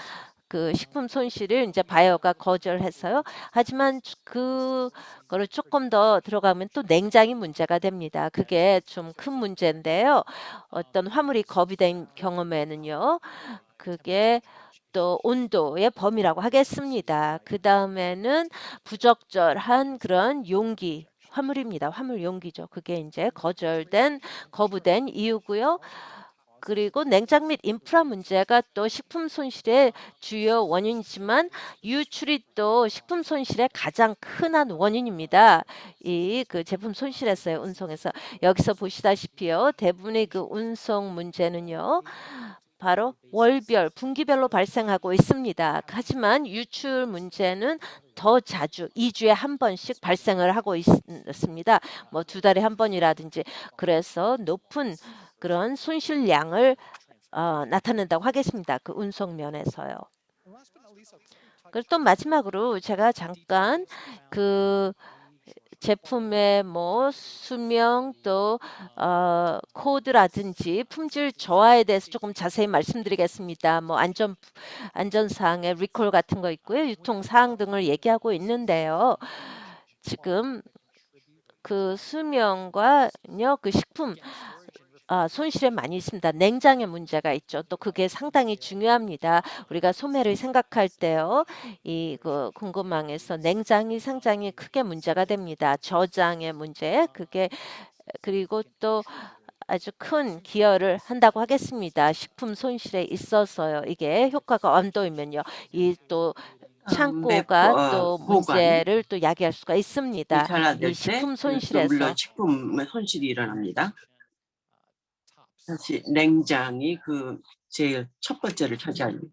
그 식품 손실을 이제 바이어가 거절해서요. 하지만 그거를 조금 더 들어가면 또 냉장이 문제가 됩니다. 그게 좀 큰 문제인데요. 어떤 화물이 거부된 경험에는요. 그게 또 온도의 범위라고 하겠습니다. 그 다음에는 부적절한 그런 용기, 화물입니다. 화물 용기죠. 그게 이제 거부된 이유고요. 그리고 냉장 및 인프라 문제가 또 식품 손실의 주요 원인이지만 유출이 또 식품 손실의 가장 큰 원인입니다. 이 그 제품 손실에서요, 운송에서. 여기서 보시다시피요, 대부분의 그 운송 문제는요. 바로 월별, 분기별로 발생하고 있습니다. 하지만 유출 문제는 더 자주 2주에 한 번씩 발생을 하고 있습니다. 뭐 2달에 한 번이라든지. 그래서 높은 그런 손실량을 나타낸다고 하겠습니다. 그 운송 면에서요. 그리고 또 마지막으로 제가 잠깐 그 제품의 뭐 수명 또 코드라든지 품질 저하에 대해서 조금 자세히 말씀드리겠습니다. 뭐 안전사항의 리콜 같은 거 있고요. 유통사항 등을 얘기하고 있는데요. 지금 그 수명과요, 그 식품 손실에 많이 있습니다. 냉장에 문제가 있죠. 또 그게 상당히 중요합니다. 우리가 소매를 생각할 때요. 그 공급망에서 냉장이 상당히 크게 문제가 됩니다. 저장의 문제, 그리고 또 아주 큰 기여를 한다고 하겠습니다. 식품 손실에 있어서요. 이게 효과가 언더이면요. 또 창고가 또 보관이 문제를 또 야기할 수가 있습니다. 이 잘안될 때 식품 또 손실에서. 물론 식품 손실이 일어납니다. 사실 냉장이 그 제일 첫 번째를 차지합니다.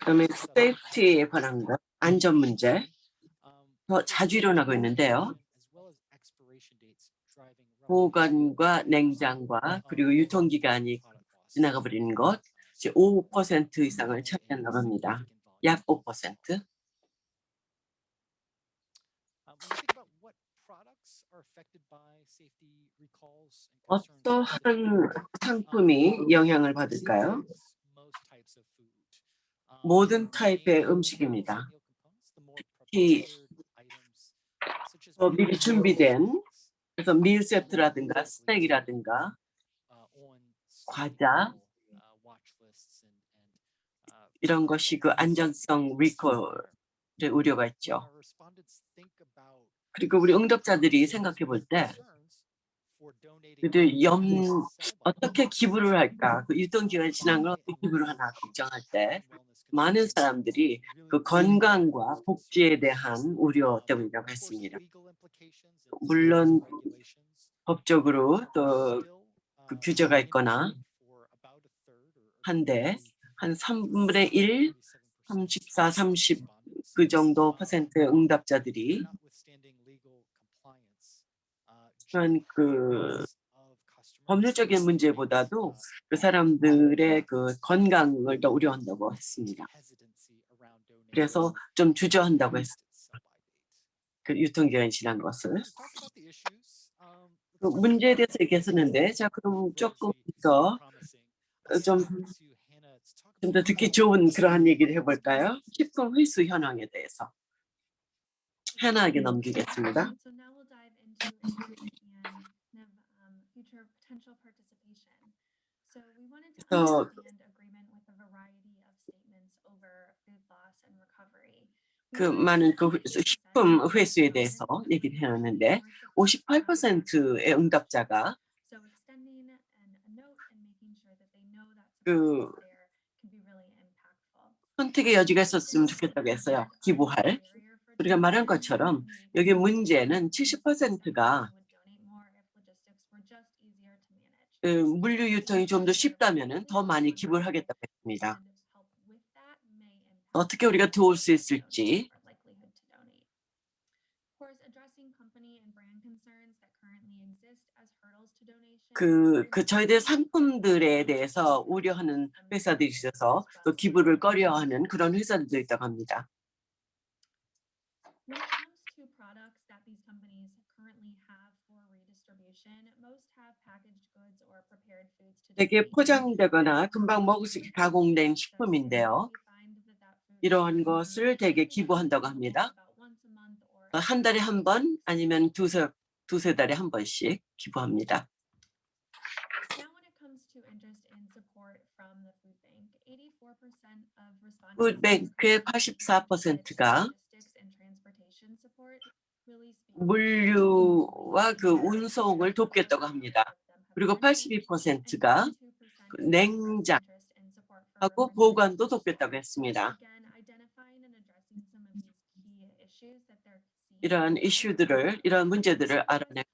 그다음에 세이프티에 관한 것, 안전 문제 더 자주 일어나고 있는데요. 보관과 냉장과 그리고 유통기간이 지나가 버리는 것, 이제 5% 이상을 차지한다고 합니다. 약 5%. 어떠한 상품이 영향을 받을까요? 모든 타입의 음식입니다. 특히 미리 준비된, 그래서 밀 세트라든가 스낵이라든가 과자 이런 것이 그 안전성 리콜의 우려가 있죠. 그리고 우리 응답자들이 생각해 볼 때 어떻게 기부를 할까? 그 유통기간이 지난 걸 어떻게 기부를 하나 걱정할 때 많은 사람들이 그 건강과 복지에 대한 우려 때문이라고 했습니다. 물론 법적으로 또 그 규제가 있거나 한데 한 3분의 1, 34, 30 그 정도 퍼센트의 응답자들이 그런 그 법률적인 문제보다도 그 사람들의 그 건강을 더 우려한다고 했습니다. 그래서 좀 주저한다고 했습니다. 그 유통기한이 지난 것을. 그 문제에 대해서 얘기했었는데, 자 그럼 조금 더 좀 더 듣기 좋은 그러한 얘기를 해볼까요? 식품 회수 현황에 대해서. 해나에게 넘기겠습니다. 그래서 그 많은 그 식품 회수에 대해서 얘기를 해놨는데 58%의 응답자가 그 선택의 여지가 있었으면 좋겠다고 했어요. 기부할. 우리가 말한 것처럼 여기 문제는 70%가 물류 유통이 좀 더 쉽다면 더 많이 기부를 하겠다고 했습니다. 어떻게 우리가 도울 수 있을지. 저희들 상품들에 대해서 우려하는 회사들이 있어서 또 기부를 꺼려하는 그런 회사들도 있다고 합니다. 되게 포장되거나 금방 먹을 수 있게 가공된 식품인데요. 이러한 것을 되게 기부한다고 합니다. 한 달에 한 번 아니면 두세 달에 한 번씩 기부합니다. 푸드뱅크의 84%가 물류와 그 운송을 돕겠다고 합니다. 그리고 82%가 냉장하고 보관도 돕겠다고 했습니다. 이러한 이러한 문제들을 알아내고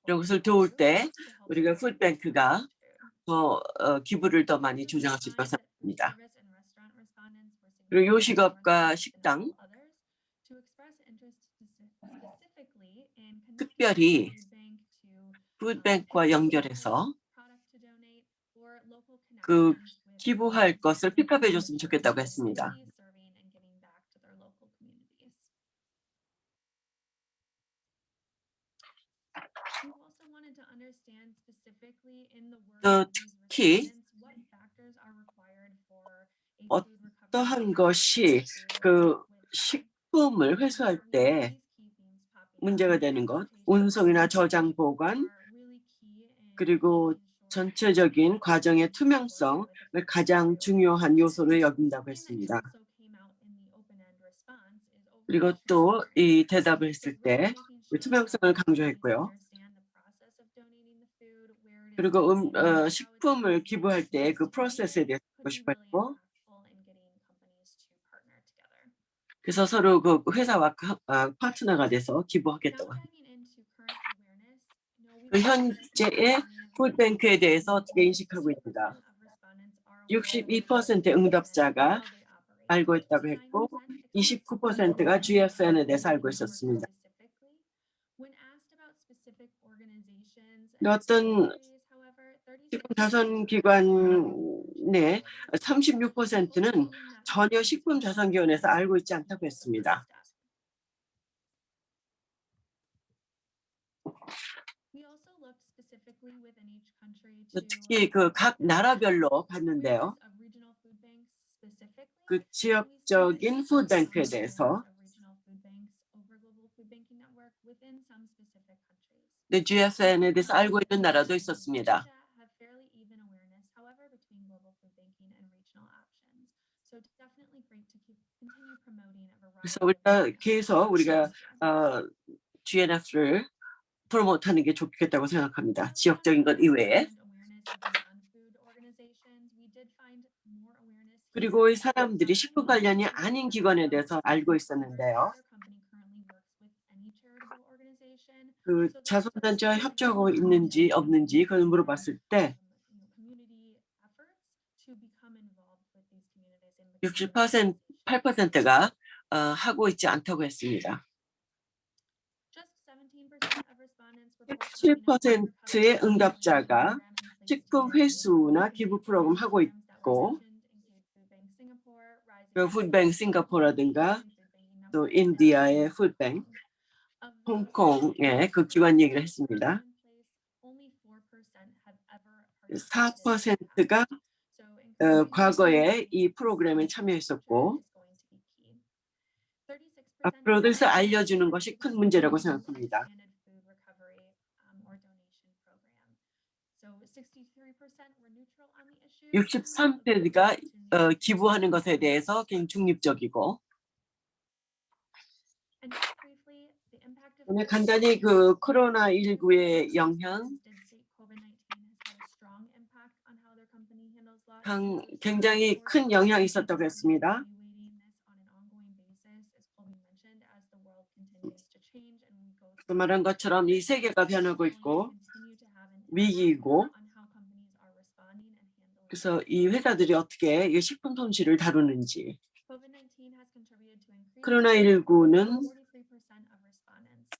이런 것을 도울 때 우리가 푸드뱅크가 더 기부를 더 많이 조장할 수 있다고 생각합니다. 그리고 요식업과 식당 특별히 푸드뱅크와 연결해서 그 기부할 것을 픽업해 줬으면 좋겠다고 했습니다. 또 특히 어떠한 것이 그 식품을 회수할 때 문제가 되는 것, 운송이나 저장 보관, 그리고 전체적인 과정의 투명성을 가장 중요한 요소로 여긴다고 했습니다. 그리고 또 이 대답을 했을 때 투명성을 강조했고요. 그리고 식품을 기부할 때 그 프로세스에 대해서 듣고 싶었고, 그래서 서로 그 회사와 파트너가 돼서 기부하겠다고 합니다. 그 현재의 푸드뱅크에 대해서 어떻게 인식하고 있는가? 62%의 응답자가 알고 있다고 했고 29%가 GFN에 대해서 알고 있었습니다. 어떤 식품 자선기관의 36%는 전혀 식품 자선기관에서 알고 있지 않다고 했습니다. 특히 그 각 나라별로 봤는데요. 그 지역적인 푸드뱅크에 대해서 GFN에 대해서 알고 있는 나라도 있었습니다. 그래서 우리가 GNF를 프로모트하는 게 좋겠다고 생각합니다. 지역적인 것 이외에. 그리고 이 사람들이 식품 관련이 아닌 기관에 대해서 알고 있었는데요. 그 자선단체와 협조하고 있는지 없는지 그걸 물어봤을 때 68%가 하고 있지 않다고 했습니다. 7%의 응답자가 식품 회수나 기부 프로그램 하고 있고 그 푸드뱅크 싱가포르라든가 또 인디아의 푸드뱅크, 홍콩의 그 기관 얘기를 했습니다. 4%가 과거에 이 프로그램에 참여했었고 앞으로도 알려주는 것이 큰 문제라고 생각합니다. 63%가 기부하는 것에 대해서 굉장히 중립적이고 오늘 간단히 그 코로나19의 영향 굉장히 큰 영향이 있었다고 했습니다. 말한 것처럼 이 세계가 변하고 있고 위기이고 그래서 이 회사들이 어떻게 이 식품 손실을 다루는지 코로나19는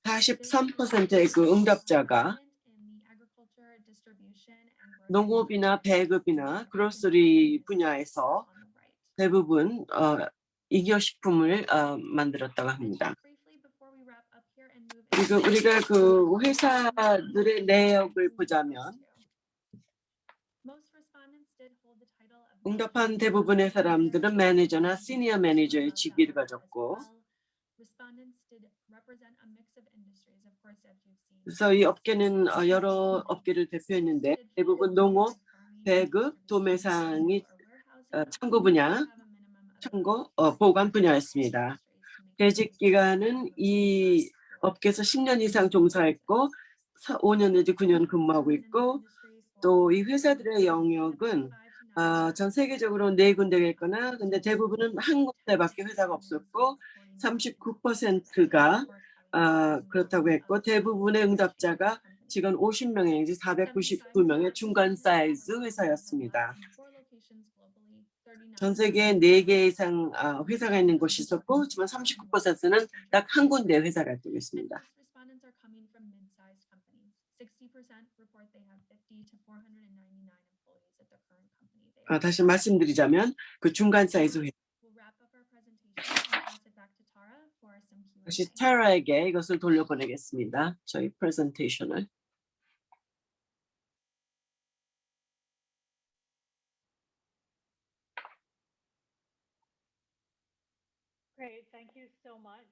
43%의 그 응답자가 농업이나 배급이나 그로서리 분야에서 대부분 잉여식품을 만들었다고 합니다. 그리고 우리가 그 회사들의 내역을 보자면 응답한 대부분의 사람들은 매니저나 시니어 매니저의 직위를 가졌고 그래서 이 업계는 여러 업계를 대표했는데 대부분 농업, 배급, 도매상이 창고 분야, 보관 분야였습니다. 재직 기간은 이 업계에서 10년 이상 종사했고 5년 내지 9년 근무하고 있고 또 이 회사들의 영역은 전 세계적으로 4군데가 있거나 근데 대부분은 한 군데밖에 회사가 없었고 39%가 그렇다고 했고 대부분의 응답자가 직원 50명인지 499명의 중간 사이즈 회사였습니다. 전 세계에 4개 이상 회사가 있는 곳이 있었고 하지만 39%는 딱 한 군데 회사가 되고 있습니다. 다시 말씀드리자면 그 중간 사이즈 회사. 다시 타라에게 이것을 돌려보내겠습니다. 저희 프레젠테이션을. Great. Thank you so much,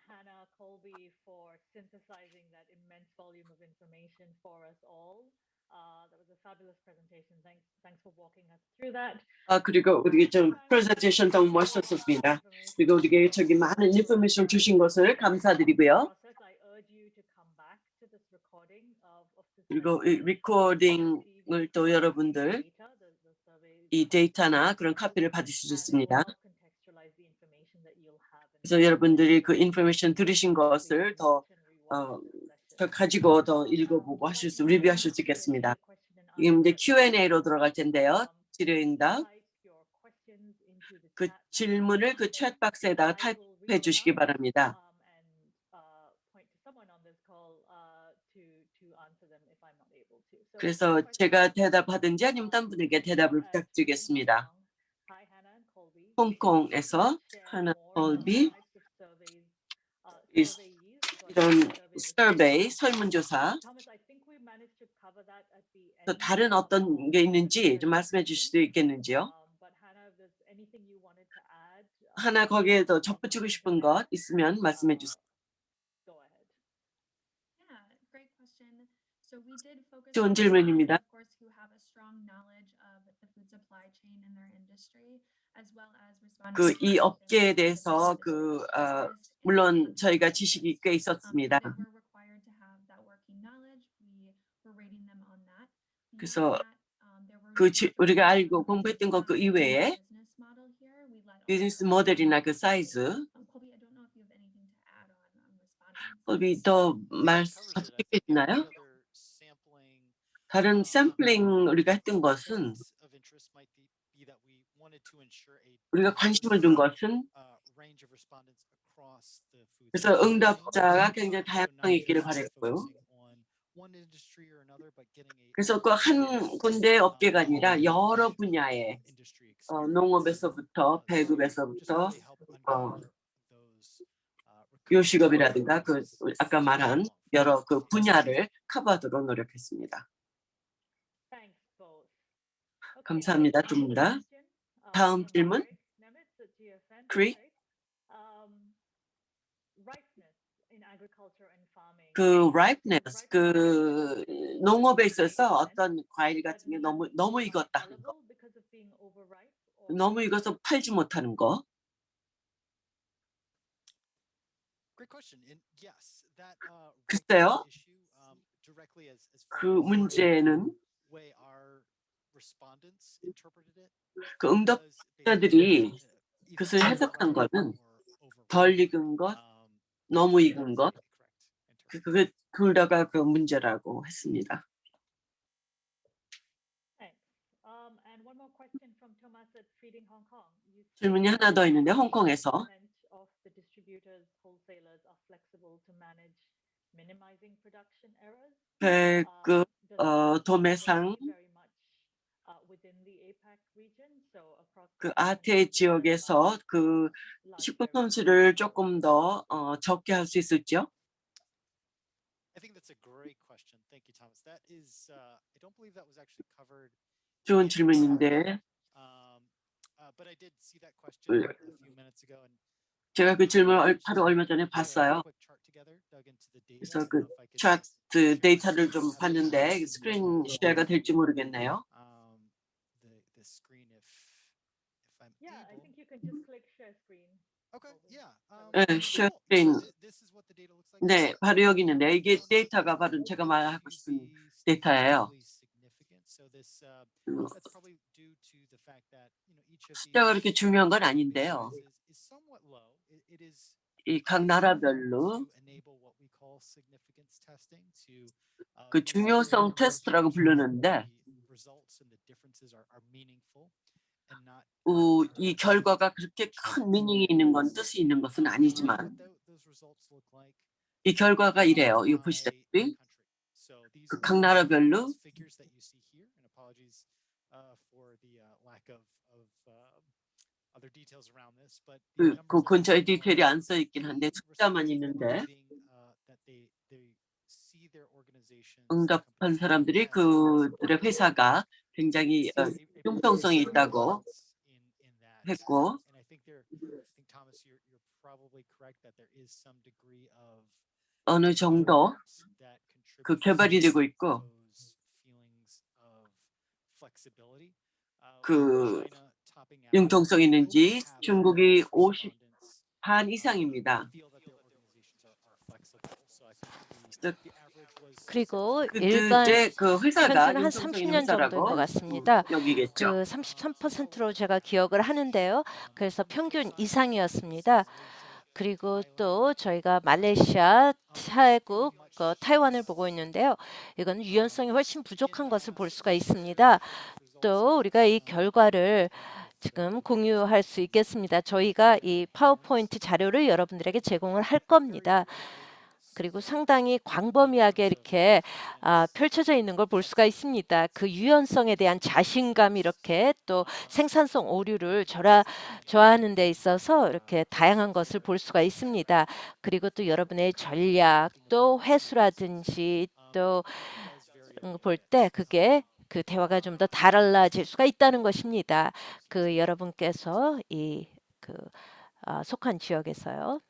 Hannah Colby, for synthesizing that immense volume of information for us all. That was a fabulous presentation. Thanks for walking us through that. 그리고 우리 좀 프레젠테이션 너무 멋있었습니다. 그리고 우리에게 저기 많은 인포메이션 주신 것을 감사드리고요. 그리고 이 리코딩을 또 여러분들 이 데이터나 그런 카피를 받으실 수 있습니다. 그래서 여러분들이 그 인포메이션 들으신 것을 더 가지고 더 읽어보고 리뷰하실 수 있겠습니다. 지금 이제 Q&A로 들어갈 텐데요. 질의응답. 그 질문을 그 챗박스에다가 타입해 주시기 바랍니다. 그래서 제가 대답하든지 아니면 딴 분에게 대답을 부탁드리겠습니다. 홍콩에서 하나 콜비 이런 서베이 설문조사 또 다른 어떤 게 있는지 좀 말씀해 주실 수 있겠는지요? 하나 거기에 더 덧붙이고 싶은 것 있으면 말씀해 주세요. 좋은 질문입니다. 그 이 업계에 대해서 물론 저희가 지식이 꽤 있었습니다. 그래서 우리가 알고 공부했던 것 그 이외에 비즈니스 모델이나 그 사이즈 더 있나요? 다른 샘플링 우리가 했던 것은 우리가 관심을 둔 것은 그래서 응답자가 굉장히 다양하게 있기를 바랬고요. 그래서 그 한 군데 업계가 아니라 여러 분야의 농업에서부터 배급에서부터 요식업이라든가 그 아까 말한 여러 그 분야를 커버하도록 노력했습니다. 감사합니다. 두 분 다. 다음 질문. 크리. 그 ripeness, 그 농업에 있어서 어떤 과일 같은 게 너무 익었다 하는 거, 너무 익어서 팔지 못하는 거. 글쎄요. 그 문제는 그 응답자들이 그것을 해석한 거는 덜 익은 것, 너무 익은 것, 그게 둘 다가 그 문제라고 했습니다. 질문이 하나 더 있는데 홍콩에서 배급 도매상 그 아태 지역에서 그 식품 손실을 조금 더 적게 할 수 있을지요? 좋은 질문인데 제가 그 질문을 바로 얼마 전에 봤어요. 그래서 그 차트 데이터를 좀 봤는데 스크린 쉐어가 될지 모르겠네요. 네, 쉐어 스크린. 네, 바로 여기 있는데 이게 데이터가 바로 제가 말하고 싶은 데이터예요. 숫자가 그렇게 중요한 건 아닌데요. 이 각 나라별로 그 중요성 테스트라고 부르는데 이 결과가 그렇게 큰 미닝이 있는 건 뜻이 있는 것은 아니지만 이 결과가 이래요. 이거 보시다시피 그 각 나라별로 그 근처에 디테일이 안 써 있긴 한데 숫자만 있는데 응답한 사람들이 그들의 회사가 굉장히 융통성이 있다고 했고 어느 정도 그 개발이 되고 있고 그 융통성 있는지 중국이 50반 이상입니다. 그리고 일반 그 회사가 평균 한 30년 정도인 것 같습니다. 여기겠죠. 그 33%로 제가 기억을 하는데요. 그래서 평균 이상이었습니다. 그리고 또 저희가 말레이시아, 태국, 타이완을 보고 있는데요. 이건 유연성이 훨씬 부족한 것을 볼 수가 있습니다. 또 우리가 이 결과를 지금 공유할 수 있겠습니다. 저희가 이 파워포인트 자료를 여러분들에게 제공을 할 겁니다. 그리고 상당히 광범위하게 이렇게 펼쳐져 있는 걸 볼 수가 있습니다. 그 유연성에 대한 자신감이 이렇게 또 생산성 오류를 저하하는 데 있어서 이렇게 다양한 것을 볼 수가 있습니다. 그리고 또 여러분의 전략, 또 회수라든지 또 볼 때 그게 그 대화가 좀 더 달라질 수가 있다는 것입니다. 그 여러분께서 속한 지역에서요.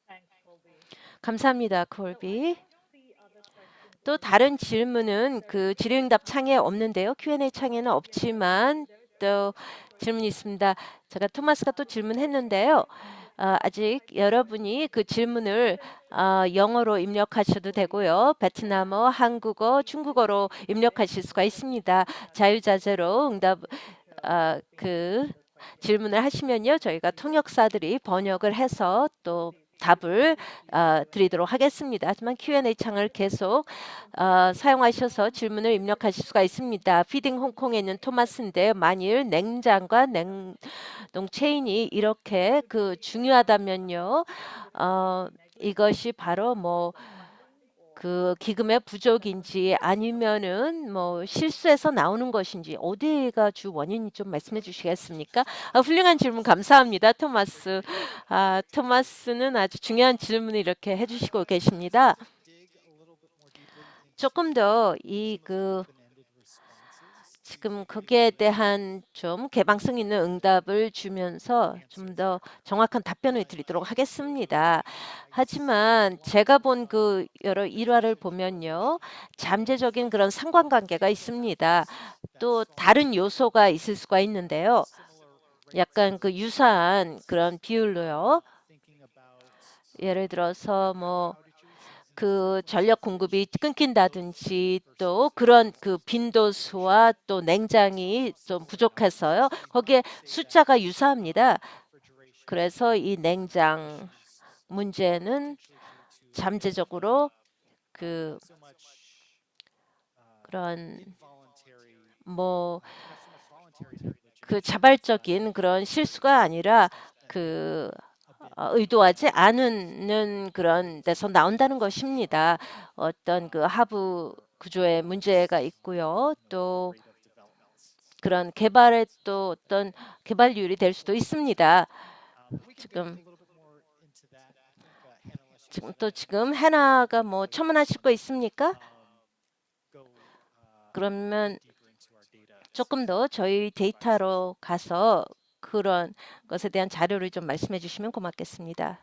Thanks, Colby. 감사합니다, So I 콜비. don't see other questions 또 in 다른 the 질문은 그 very 질의응답 창에 없는데요. Q&A 창에는 없지만 또 질문이 있습니다. 제가 토마스가 또 질문했는데요. 아직 여러분이 그 질문을 영어로 입력하셔도 되고요. 베트남어, 한국어, 중국어로 입력하실 수가 있습니다. 자유자재로 응답 그 질문을 하시면요. 저희가 통역사들이 번역을 해서 또 답을 드리도록 하겠습니다. 하지만 Q&A 창을 계속 사용하셔서 질문을 입력하실 수가 있습니다. 피딩 홍콩에 있는 토마스인데 만일 냉장과 냉동 체인이 이렇게 그 중요하다면요. 이것이 바로 뭐 그 기금의 부족인지 아니면은 뭐 실수해서 나오는 것인지 어디가 주 원인이 좀 말씀해 주시겠습니까? 훌륭한 질문 감사합니다, 토마스. 토마스는 아주 중요한 질문을 이렇게 해주시고 계십니다. 조금 더 지금 거기에 대한 좀 개방성 있는 응답을 주면서 좀 더 정확한 답변을 드리도록 하겠습니다. 하지만 제가 본 그 여러 일화를 보면요. 잠재적인 그런 상관관계가 있습니다. 또 다른 요소가 있을 수가 있는데요. 약간 그 유사한 그런 비율로요. 예를 들어서 뭐 그 전력 공급이 끊긴다든지 또 그런 그 빈도수와 또 냉장이 좀 부족해서요. 거기에 숫자가 유사합니다. 그래서 이 냉장 문제는 잠재적으로 그 그런 뭐 그 자발적인 그런 실수가 아니라 그 의도하지 않은 그런 데서 나온다는 것입니다. 어떤 그 하부 구조에 문제가 있고요. 또 그런 개발에 또 어떤 개발률이 될 수도 있습니다. 지금 해나가 뭐 첨언하실 거 있습니까? 그러면 조금 더 저희 데이터로 가서 그런 것에 대한 자료를 좀 말씀해 주시면 고맙겠습니다.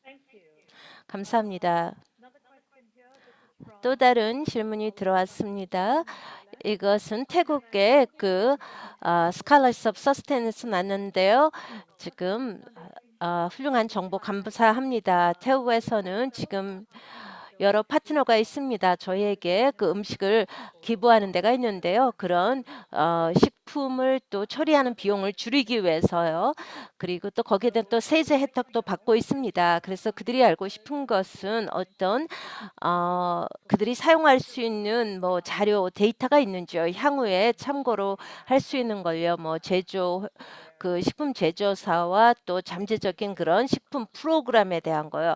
Thank you. 감사합니다. Another question here. This is from 또 다른 질문이 들어왔습니다. 이것은 태국의 그 스칼러십 서스테인스 났는데요. 지금 훌륭한 정보 감사합니다. 태국에서는 지금 여러 파트너가 있습니다. 저희에게 그 음식을 기부하는 데가 있는데요. 그런 식품을 또 처리하는 비용을 줄이기 위해서요. 그리고 또 거기에 대한 또 세제 혜택도 받고 있습니다. 그래서 그들이 알고 싶은 것은 어떤 그들이 사용할 수 있는 뭐 자료 데이터가 있는지요. 향후에 참고로 할 수 있는 걸요. 뭐 그 식품 제조사와 또 잠재적인 그런 식품 프로그램에 대한 거요.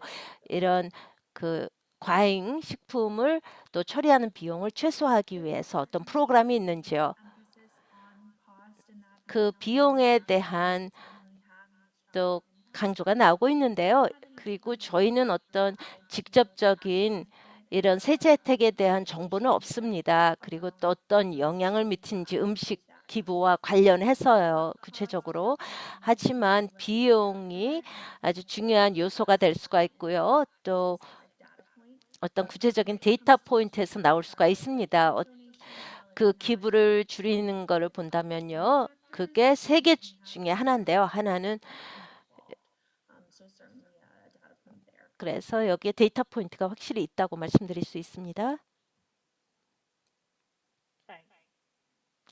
이런 그 과잉 식품을 또 처리하는 비용을 최소화하기 위해서 어떤 프로그램이 있는지요. 그 비용에 대한 또 강조가 나오고 있는데요. 그리고 저희는 어떤 직접적인 이런 세제 혜택에 대한 정보는 없습니다. 그리고 또 어떤 영향을 미치는지 음식 기부와 관련해서요. 구체적으로. 하지만 비용이 아주 중요한 요소가 될 수가 있고요. 또 어떤 구체적인 데이터 포인트에서 나올 수가 있습니다. 그 기부를 줄이는 거를 본다면요. 그게 세 개 중에 하나인데요. 하나는 그래서 여기에 데이터 포인트가 확실히 있다고 말씀드릴 수 있습니다.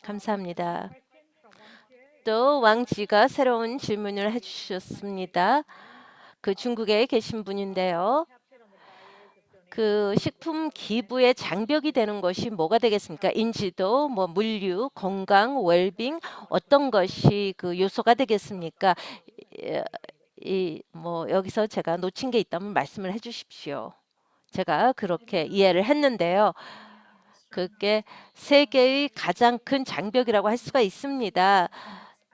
감사합니다. 또 왕지가 새로운 질문을 해주셨습니다. 그 중국에 계신 분인데요. 그 식품 기부의 장벽이 되는 것이 뭐가 되겠습니까? 인지도, 뭐 물류, 건강, 웰빙 어떤 것이 그 요소가 되겠습니까? 뭐 여기서 제가 놓친 게 있다면 말씀을 해주십시오. 제가 그렇게 이해를 했는데요. 그게 세계의 가장 큰 장벽이라고 할 수가 있습니다.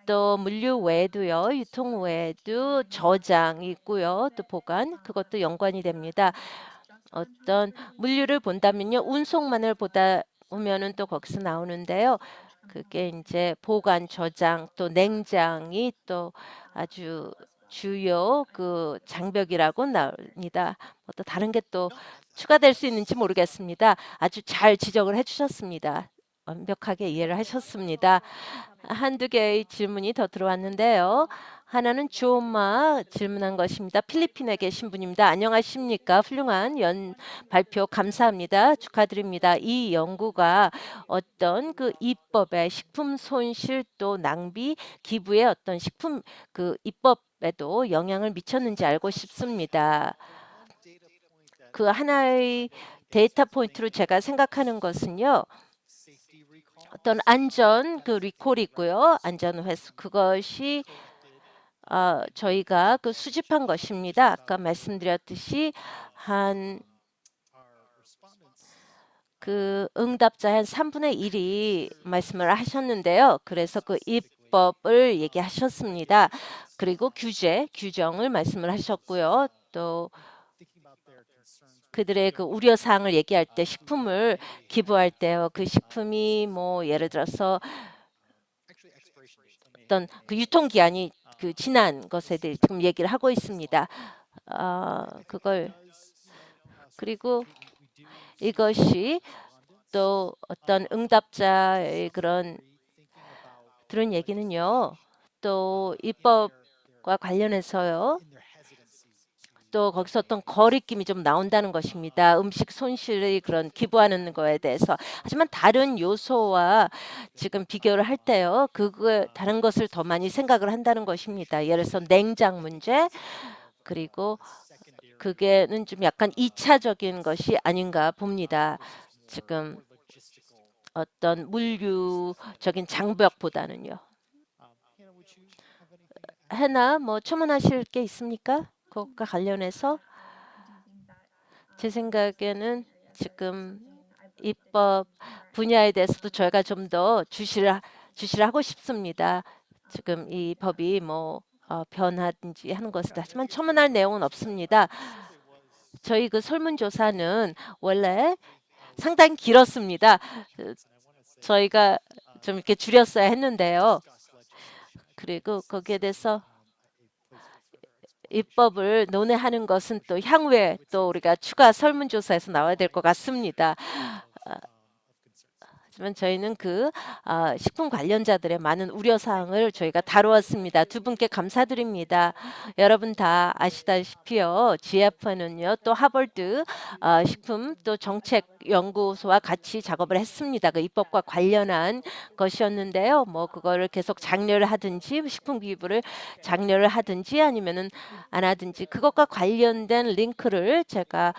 또 물류 외에도요, 유통 외에도 저장이 있고요, 또 보관, 그것도 연관이 됩니다. 어떤 물류를 본다면요, 운송만을 보다 보면은 또 거기서 나오는데요. 그게 이제 보관, 저장, 또 냉장이 또 아주 주요 그 장벽이라고 나옵니다. 또 다른 게 또 추가될 수 있는지 모르겠습니다. 아주 잘 지적을 해주셨습니다. 완벽하게 이해를 하셨습니다. 한두 개의 질문이 더 들어왔는데요. 하나는 주엄마 질문한 것입니다. 필리핀에 계신 분입니다. 안녕하십니까? 훌륭한 발표 감사합니다. 축하드립니다. 이 연구가 어떤 그 입법에 식품 손실 또 낭비 기부의 어떤 식품 그 입법에도 영향을 미쳤는지 알고 싶습니다. 그 하나의 데이터 포인트로 제가 생각하는 것은요. 어떤 안전 그 리콜이 있고요. 안전 회수 그것이 저희가 그 수집한 것입니다. 아까 말씀드렸듯이 한 그 응답자의 한 3분의 1이 말씀을 하셨는데요. 그래서 그 입법을 얘기하셨습니다. 그리고 규정을 말씀을 하셨고요. 또 그들의 그 우려 사항을 얘기할 때 식품을 기부할 때요. 그 식품이 뭐 예를 들어서 어떤 그 유통 기한이 그 지난 것에 대해 지금 얘기를 하고 있습니다. 그걸 그리고 이것이 또 어떤 응답자의 그런 얘기는요. 또 입법과 관련해서요. 또 거기서 어떤 거리낌이 좀 나온다는 것입니다. 음식 손실의 그런 기부하는 거에 대해서. 하지만 다른 요소와 지금 비교를 할 때요. 그거 다른 것을 더 많이 생각을 한다는 것입니다. 예를 들어서 냉장 문제 그리고 그게는 좀 약간 2차적인 것이 아닌가 봅니다. 지금 어떤 물류적인 장벽보다는요. 해나 뭐 첨언하실 게 있습니까? 그것과 관련해서 제 생각에는 지금 입법 분야에 대해서도 저희가 좀 더 주시를 하고 싶습니다. 지금 이 법이 뭐 변하든지 하는 것을 하지만 첨언할 내용은 없습니다. 저희 그 설문조사는 원래 상당히 길었습니다. 저희가 좀 이렇게 줄였어야 했는데요. 그리고 거기에 대해서 입법을 논의하는 것은 또 향후에 또 우리가 추가 설문조사에서 나와야 될 것 같습니다. 하지만 저희는 그 식품 관련자들의 많은 우려사항을 저희가 다루었습니다. 두 분께 감사드립니다. 여러분 다 아시다시피요. GF는요. 또 하버드 식품 또 정책연구소와 같이 작업을 했습니다. 그 입법과 관련한 것이었는데요. 뭐 그거를 계속 장려를 하든지 식품 기부를 장려를 하든지 아니면은 안 하든지 그것과 관련된 링크를 제가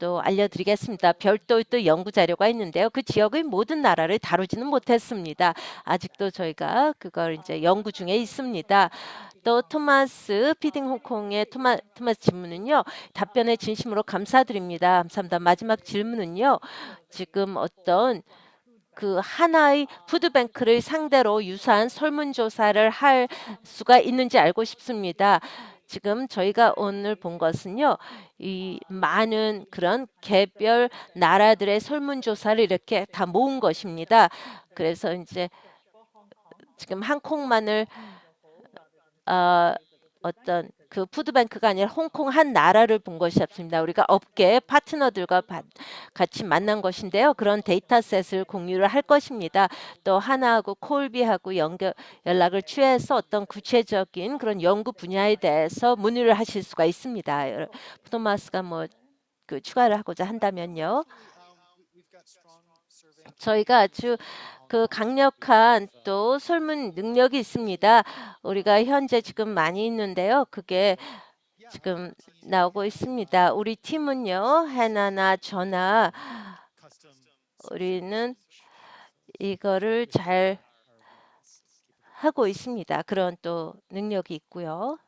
또 알려드리겠습니다. 별도의 또 연구 자료가 있는데요. 그 지역의 모든 나라를 다루지는 못했습니다. 아직도 저희가 그걸 이제 연구 중에 있습니다. 또 토마스 피딩 홍콩의 토마스 질문은요. 답변에 진심으로 감사드립니다. 감사합니다. 마지막 질문은요. 지금 어떤 그 하나의 푸드뱅크를 상대로 유사한 설문조사를 할 수가 있는지 알고 싶습니다. 지금 저희가 오늘 본 것은요. 이 많은 그런 개별 나라들의 설문조사를 이렇게 다 모은 것입니다. 그래서 이제 지금 항콩만을 어떤 그 푸드뱅크가 아니라 홍콩 한 나라를 본 것이 없습니다. 우리가 업계 파트너들과 같이 만난 것인데요. 그런 데이터셋을 공유를 할 것입니다. 또 하나하고 콜비하고 연락을 취해서 어떤 구체적인 그런 연구 분야에 대해서 문의를 하실 수가 있습니다. 토마스가 뭐 그 추가를 하고자 한다면요. 저희가 아주 그 강력한 또 설문 능력이 있습니다. 우리가 현재 지금 많이 있는데요. 그게 지금 나오고 있습니다. 우리 팀은요, 해나나 저나 우리는 이거를 잘 하고 있습니다. 그런 또 능력이 있고요.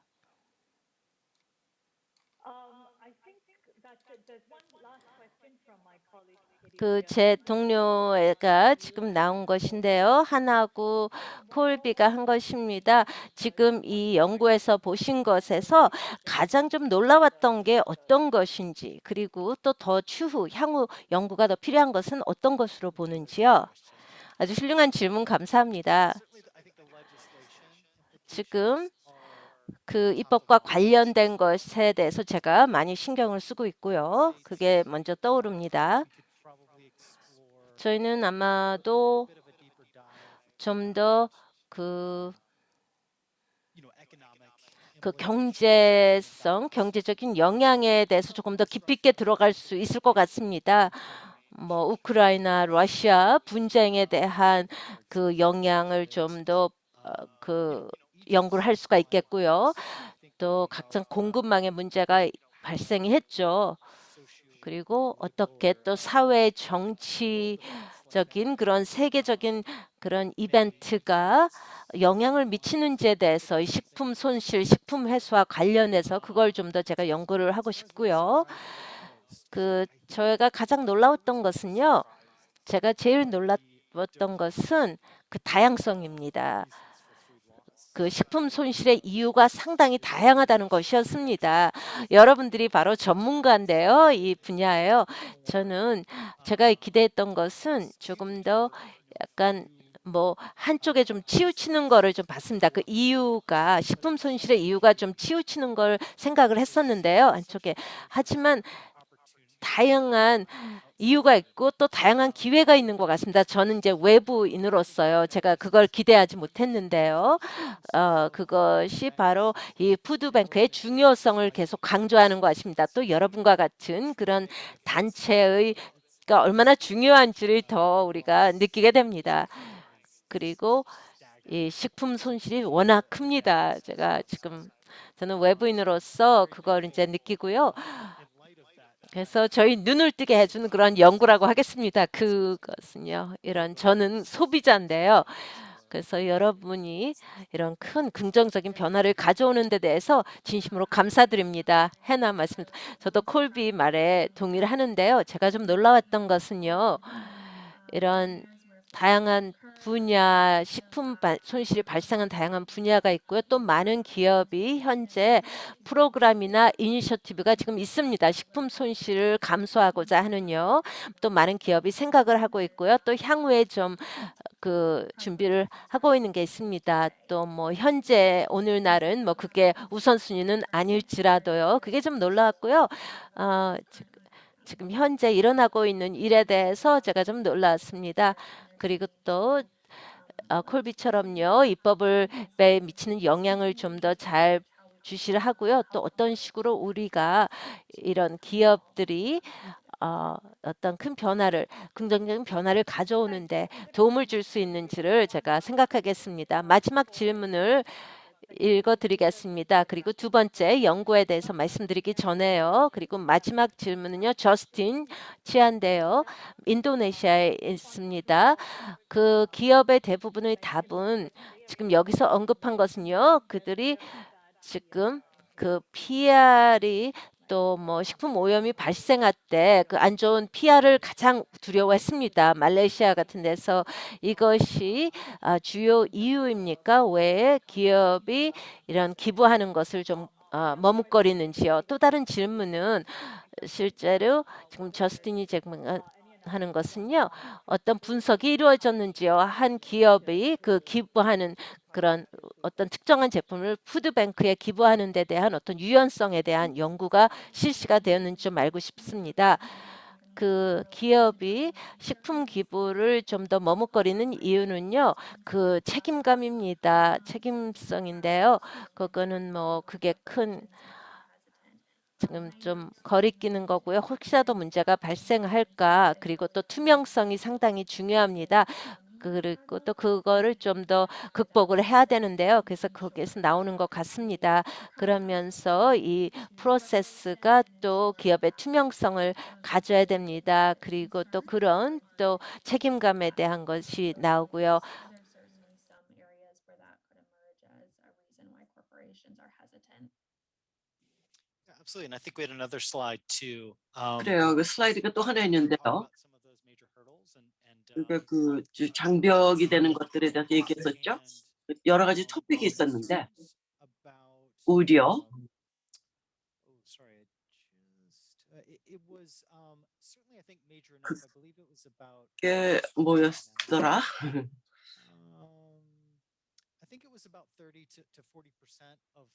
I think that's it. There's one last question from my colleague Katie 그 Leung. 제 동료가 지금 나온 것인데요. 하나고 콜비가 한 것입니다. 지금 이 연구에서 보신 것에서 가장 좀 놀라웠던 게 어떤 것인지, 그리고 또 더 추후 향후 연구가 더 필요한 것은 어떤 것으로 보는지요. 아주 훌륭한 질문 감사합니다. 지금 그 입법과 관련된 것에 대해서 제가 많이 신경을 쓰고 있고요. 그게 먼저 떠오릅니다. 저희는 아마도 좀 더 그 경제성, 경제적인 영향에 대해서 조금 더 깊이 있게 들어갈 수 있을 것 같습니다. 뭐 우크라이나, 러시아 분쟁에 대한 그 영향을 좀 더 그 연구를 할 수가 있겠고요. 또 각종 공급망의 문제가 발생이 했죠. 그리고 어떻게 또 사회 정치적인 그런 세계적인 그런 이벤트가 영향을 미치는지에 대해서 이 식품 손실, 식품 회수와 관련해서 그걸 좀 더 제가 연구를 하고 싶고요. 그 저희가 가장 놀라웠던 것은요. 제가 제일 놀랐던 것은 그 다양성입니다. 그 식품 손실의 이유가 상당히 다양하다는 것이었습니다. 여러분들이 바로 전문가인데요. 이 분야에요. 저는 제가 기대했던 것은 조금 더 약간 뭐 한쪽에 좀 치우치는 거를 좀 봤습니다. 그 이유가 식품 손실의 이유가 좀 치우치는 걸 생각을 했었는데요. 한쪽에. 하지만 다양한 이유가 있고 또 다양한 기회가 있는 것 같습니다. 저는 이제 외부인으로서요. 제가 그걸 기대하지 못했는데요. 그것이 바로 이 푸드뱅크의 중요성을 계속 강조하는 것입니다. 또 여러분과 같은 그런 단체의 가 얼마나 중요한지를 더 우리가 느끼게 됩니다. 그리고 이 식품 손실이 워낙 큽니다. 제가 지금 저는 외부인으로서 그걸 이제 느끼고요. 그래서 저희 눈을 뜨게 해주는 그런 연구라고 하겠습니다. 그것은요. 이런 저는 소비자인데요. 그래서 여러분이 이런 큰 긍정적인 변화를 가져오는 데 대해서 진심으로 감사드립니다. 해나 말씀. 저도 콜비 말에 동의를 하는데요. 제가 좀 놀라웠던 것은요. 이런 다양한 분야, 식품 손실이 발생한 다양한 분야가 있고요. 또 많은 기업이 현재 프로그램이나 이니셔티브가 지금 있습니다. 식품 손실을 감소하고자 하는요. 또 많은 기업이 생각을 하고 있고요. 또 향후에 좀 그 준비를 하고 있는 게 있습니다. 또 뭐 현재 오늘날은 뭐 그게 우선순위는 아닐지라도요. 그게 좀 놀라웠고요. 지금 현재 일어나고 있는 일에 대해서 제가 좀 놀랐습니다. 그리고 또 콜비처럼요. 입법을 에 미치는 영향을 좀 더 잘 주시를 하고요. 또 어떤 식으로 우리가 이런 기업들이 어떤 큰 변화를 긍정적인 변화를 가져오는데 도움을 줄 수 있는지를 제가 생각하겠습니다. 마지막 질문을 읽어드리겠습니다. 그리고 두 번째 연구에 대해서 말씀드리기 전에요. 그리고 마지막 질문은요. 저스틴 치안데요. 인도네시아에 있습니다. 그 기업의 대부분의 답은 지금 여기서 언급한 것은요. 그들이 지금 그 PR이 또 뭐 식품 오염이 발생할 때 그 안 좋은 PR을 가장 두려워했습니다. 말레이시아 같은 데서 이것이 주요 이유입니까? 왜 기업이 이런 기부하는 것을 좀 머뭇거리는지요. 또 다른 질문은 실제로 지금 저스틴이 하는 것은요. 어떤 분석이 이루어졌는지요. 한 기업이 그 기부하는 그런 어떤 특정한 제품을 푸드뱅크에 기부하는 데 대한 어떤 유연성에 대한 연구가 실시가 되었는지 좀 알고 싶습니다. 그 기업이 식품 기부를 좀 더 머뭇거리는 이유는요. 그 책임감입니다. 책임성인데요. 그거는 뭐 그게 큰 지금 좀 거리끼는 거고요. 혹시라도 문제가 발생할까 그리고 또 투명성이 상당히 중요합니다. 그리고 또 그거를 좀 더 극복을 해야 되는데요. 그래서 거기에서 나오는 것 같습니다. 그러면서 이 프로세스가 또 기업의 투명성을 가져야 됩니다. 그리고 또 그런 또 책임감에 대한 것이 나오고요. Yeah, absolutely. And I think we had another slide too. 그래요. 그 슬라이드가 또 하나 Talk 있는데요. about some of those major hurdles 그러니까 장벽이 되는 것들에 대해서 얘기했었죠. 여러 가지 토픽이 있었는데 concerns about 우려, oh sorry, it was certainly I think major 그- enough. I believe it was about 그게 뭐였더라? I think it was about 30 to 40% of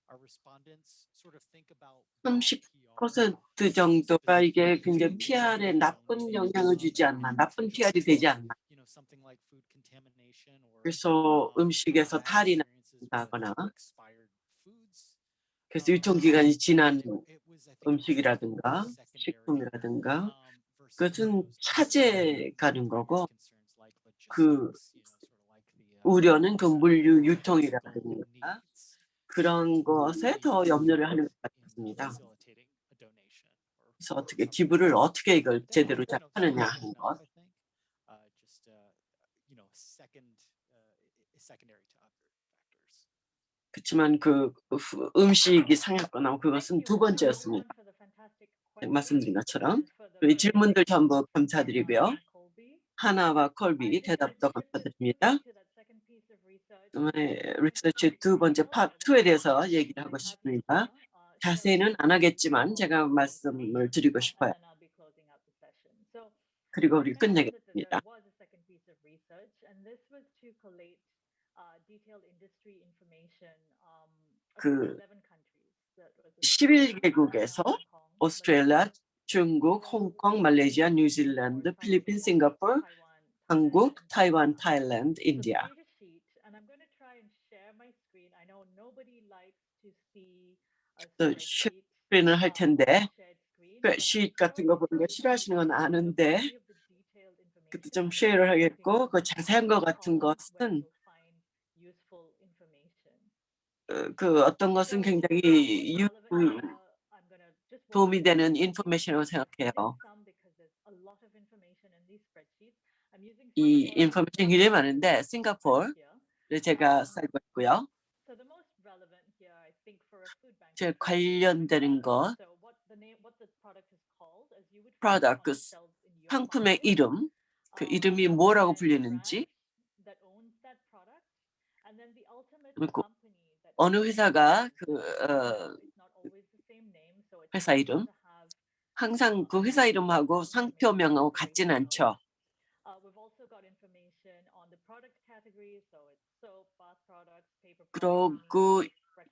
our respondents sort of think about bad PR 30% 정도가 이게 굉장히 specifically PR에 around 나쁜 영향을 주지 않나, 나쁜 PR이 되지 않나. something like food contamination or 그래서 음식에서 bad 탈이 experiences with 난다거나, expired foods. 그래서 유통기간이 지난 It was I think it was 음식이라든가 secondary 식품이라든가 versus 그것은 those 차지해 가는 primary 거고, concerns like 그 logistics, sort of like the 우려는 그 물류 logistical 유통이라든가 needs 그런 것에 더 염려를 하는 것 같습니다. facilitating a donation or 그래서 어떻게 something 기부를 like that. 어떻게 이걸 Then, 제대로 하느냐 하는 것. I think just secondary to other factors. 그렇지만 음식이 상했거나 그것은 Thank 두 you 번째였습니다. everyone for the fantastic questions 말씀드린 것처럼 and for the 이 질문들 전부 감사드리고요. Hannah and Colby. 하나와 I 콜비 think that 대답도 moving 감사드립니다. to that second piece of research, 리서치 두 번째 파트 2에 대해서 얘기를 하고 싶습니다. 자세히는 안 하겠지만 제가 말씀을 드리고 싶어요. 그리고 우리 끝내겠습니다. 그 11개국에서 오스트레일리아, 중국, 홍콩, 말레이시아, 뉴질랜드, 필리핀, 싱가포르, 한국, 타이완, 타일랜드, 인디아. 또 쉐어를 할 텐데 시트 같은 거 보는 거 싫어하시는 건 아는데 그것도 좀 쉐어를 하겠고 그 자세한 거 같은 것은 그 어떤 것은 굉장히 도움이 되는 인포메이션이라고 생각해요. 이 인포메이션이 굉장히 많은데 싱가포르를 제가 살고 있고요. 제 관련되는 것, product, 그 상품의 이름, 그 이름이 뭐라고 불리는지, 그리고 어느 회사가 회사 이름, 항상 그 회사 이름하고 상표명하고 같지는 않죠. 그리고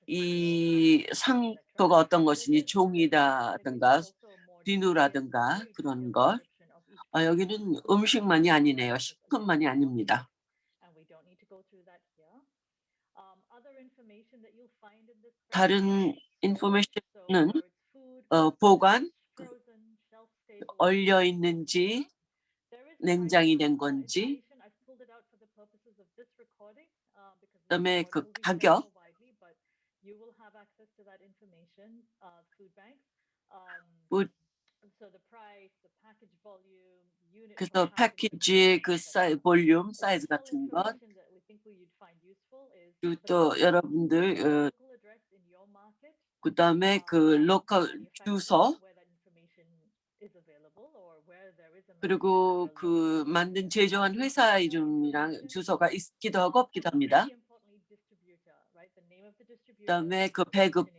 이 상표가 어떤 것이니 종이라든가 비누라든가 그런 것. 여기는 음식만이 아니네요. 식품만이 아닙니다. 다른 인포메이션은 보관, 얼려 있는지, 냉장이 된 건지, 그다음에 그 가격, 그래서 패키지 그 볼륨, 사이즈 같은 것, 그리고 또 여러분들 그다음에 그 로컬 주소, 그리고 그 만든 제조한 회사 이름이랑 주소가 있기도 하고 없기도 합니다. 그다음에 그 배급소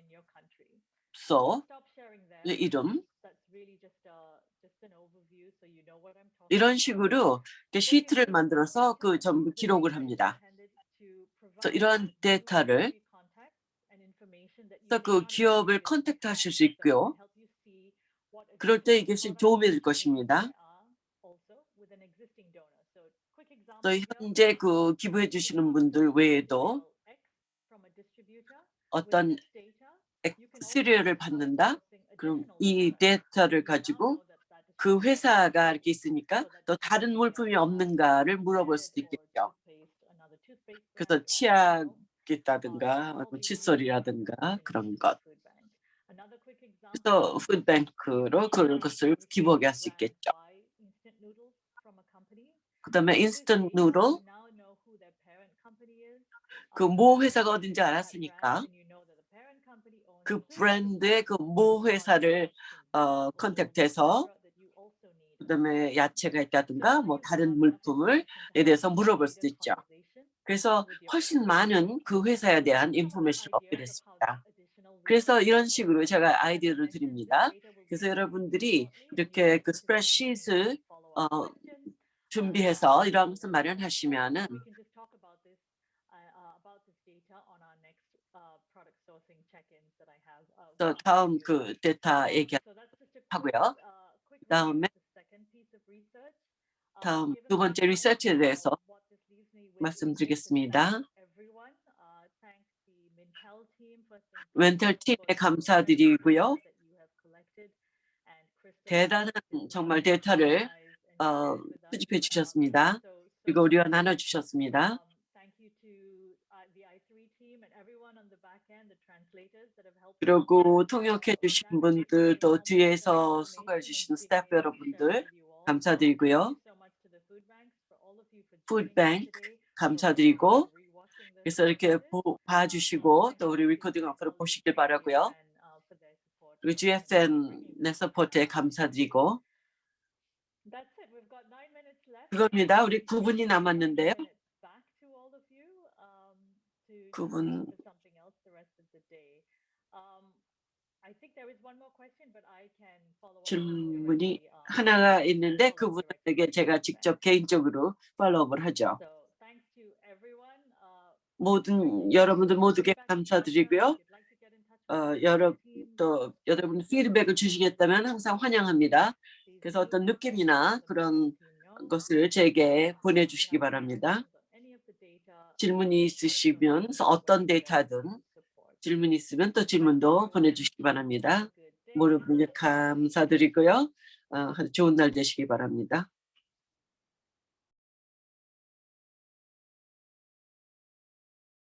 이름, 이런 식으로 시트를 만들어서 그 전부 기록을 합니다. 그래서 이러한 데이터를 그 기업을 컨택트하실 수 있고요. 그럴 때 이것이 도움이 될 것입니다. 현재 그 기부해 주시는 분들 외에도 어떤 시리얼을 받는다. 그럼 이 데이터를 가지고 그 회사가 이렇게 있으니까 또 다른 물품이 없는가를 물어볼 수도 있겠죠. 그래서 치약이라든가 칫솔이라든가 그런 것. 그래서 푸드뱅크로 그것을 기부하게 할 수 있겠죠. 그다음에 인스턴트 누들, 그 모 회사가 어딘지 알았으니까 그 브랜드의 그 모 회사를 컨택트해서 그다음에 야채가 있다든가 뭐 다른 물품을 에 대해서 물어볼 수도 있죠. 그래서 훨씬 많은 그 회사에 대한 인포메이션을 얻게 됐습니다. 그래서 이런 식으로 제가 아이디어를 드립니다. 그래서 여러분들이 이렇게 그 스프레드시트를 준비해서 이런 것을 마련하시면은 또 다음 그 데이터 얘기하고요. 그다음에 다음 두 번째 리서치에 대해서 말씀드리겠습니다. 멘털 팀에 감사드리고요. 대단한 정말 데이터를 수집해 주셨습니다. 그리고 우리와 나눠주셨습니다. 그리고 통역해 주신 분들 또 뒤에서 수고해 주신 스태프 여러분들 감사드리고요. 푸드뱅크 감사드리고 그래서 이렇게 봐주시고 또 우리 리코딩 앞으로 보시길 바라고요. 그리고 GFN의 서포트에 감사드리고 그겁니다. 우리 9분이 남았는데요. 9분. 질문이 하나가 있는데 그분에게 제가 직접 개인적으로 팔로우업을 하죠. 여러분들 모두에게 감사드리고요. 여러분 피드백을 주시겠다면 항상 환영합니다. 그래서 어떤 느낌이나 그런 것을 제게 보내주시기 바랍니다. 질문이 있으시면 어떤 데이터든 질문이 있으면 또 질문도 보내주시기 바랍니다. 모두 감사드리고요. 좋은 날 되시기 바랍니다.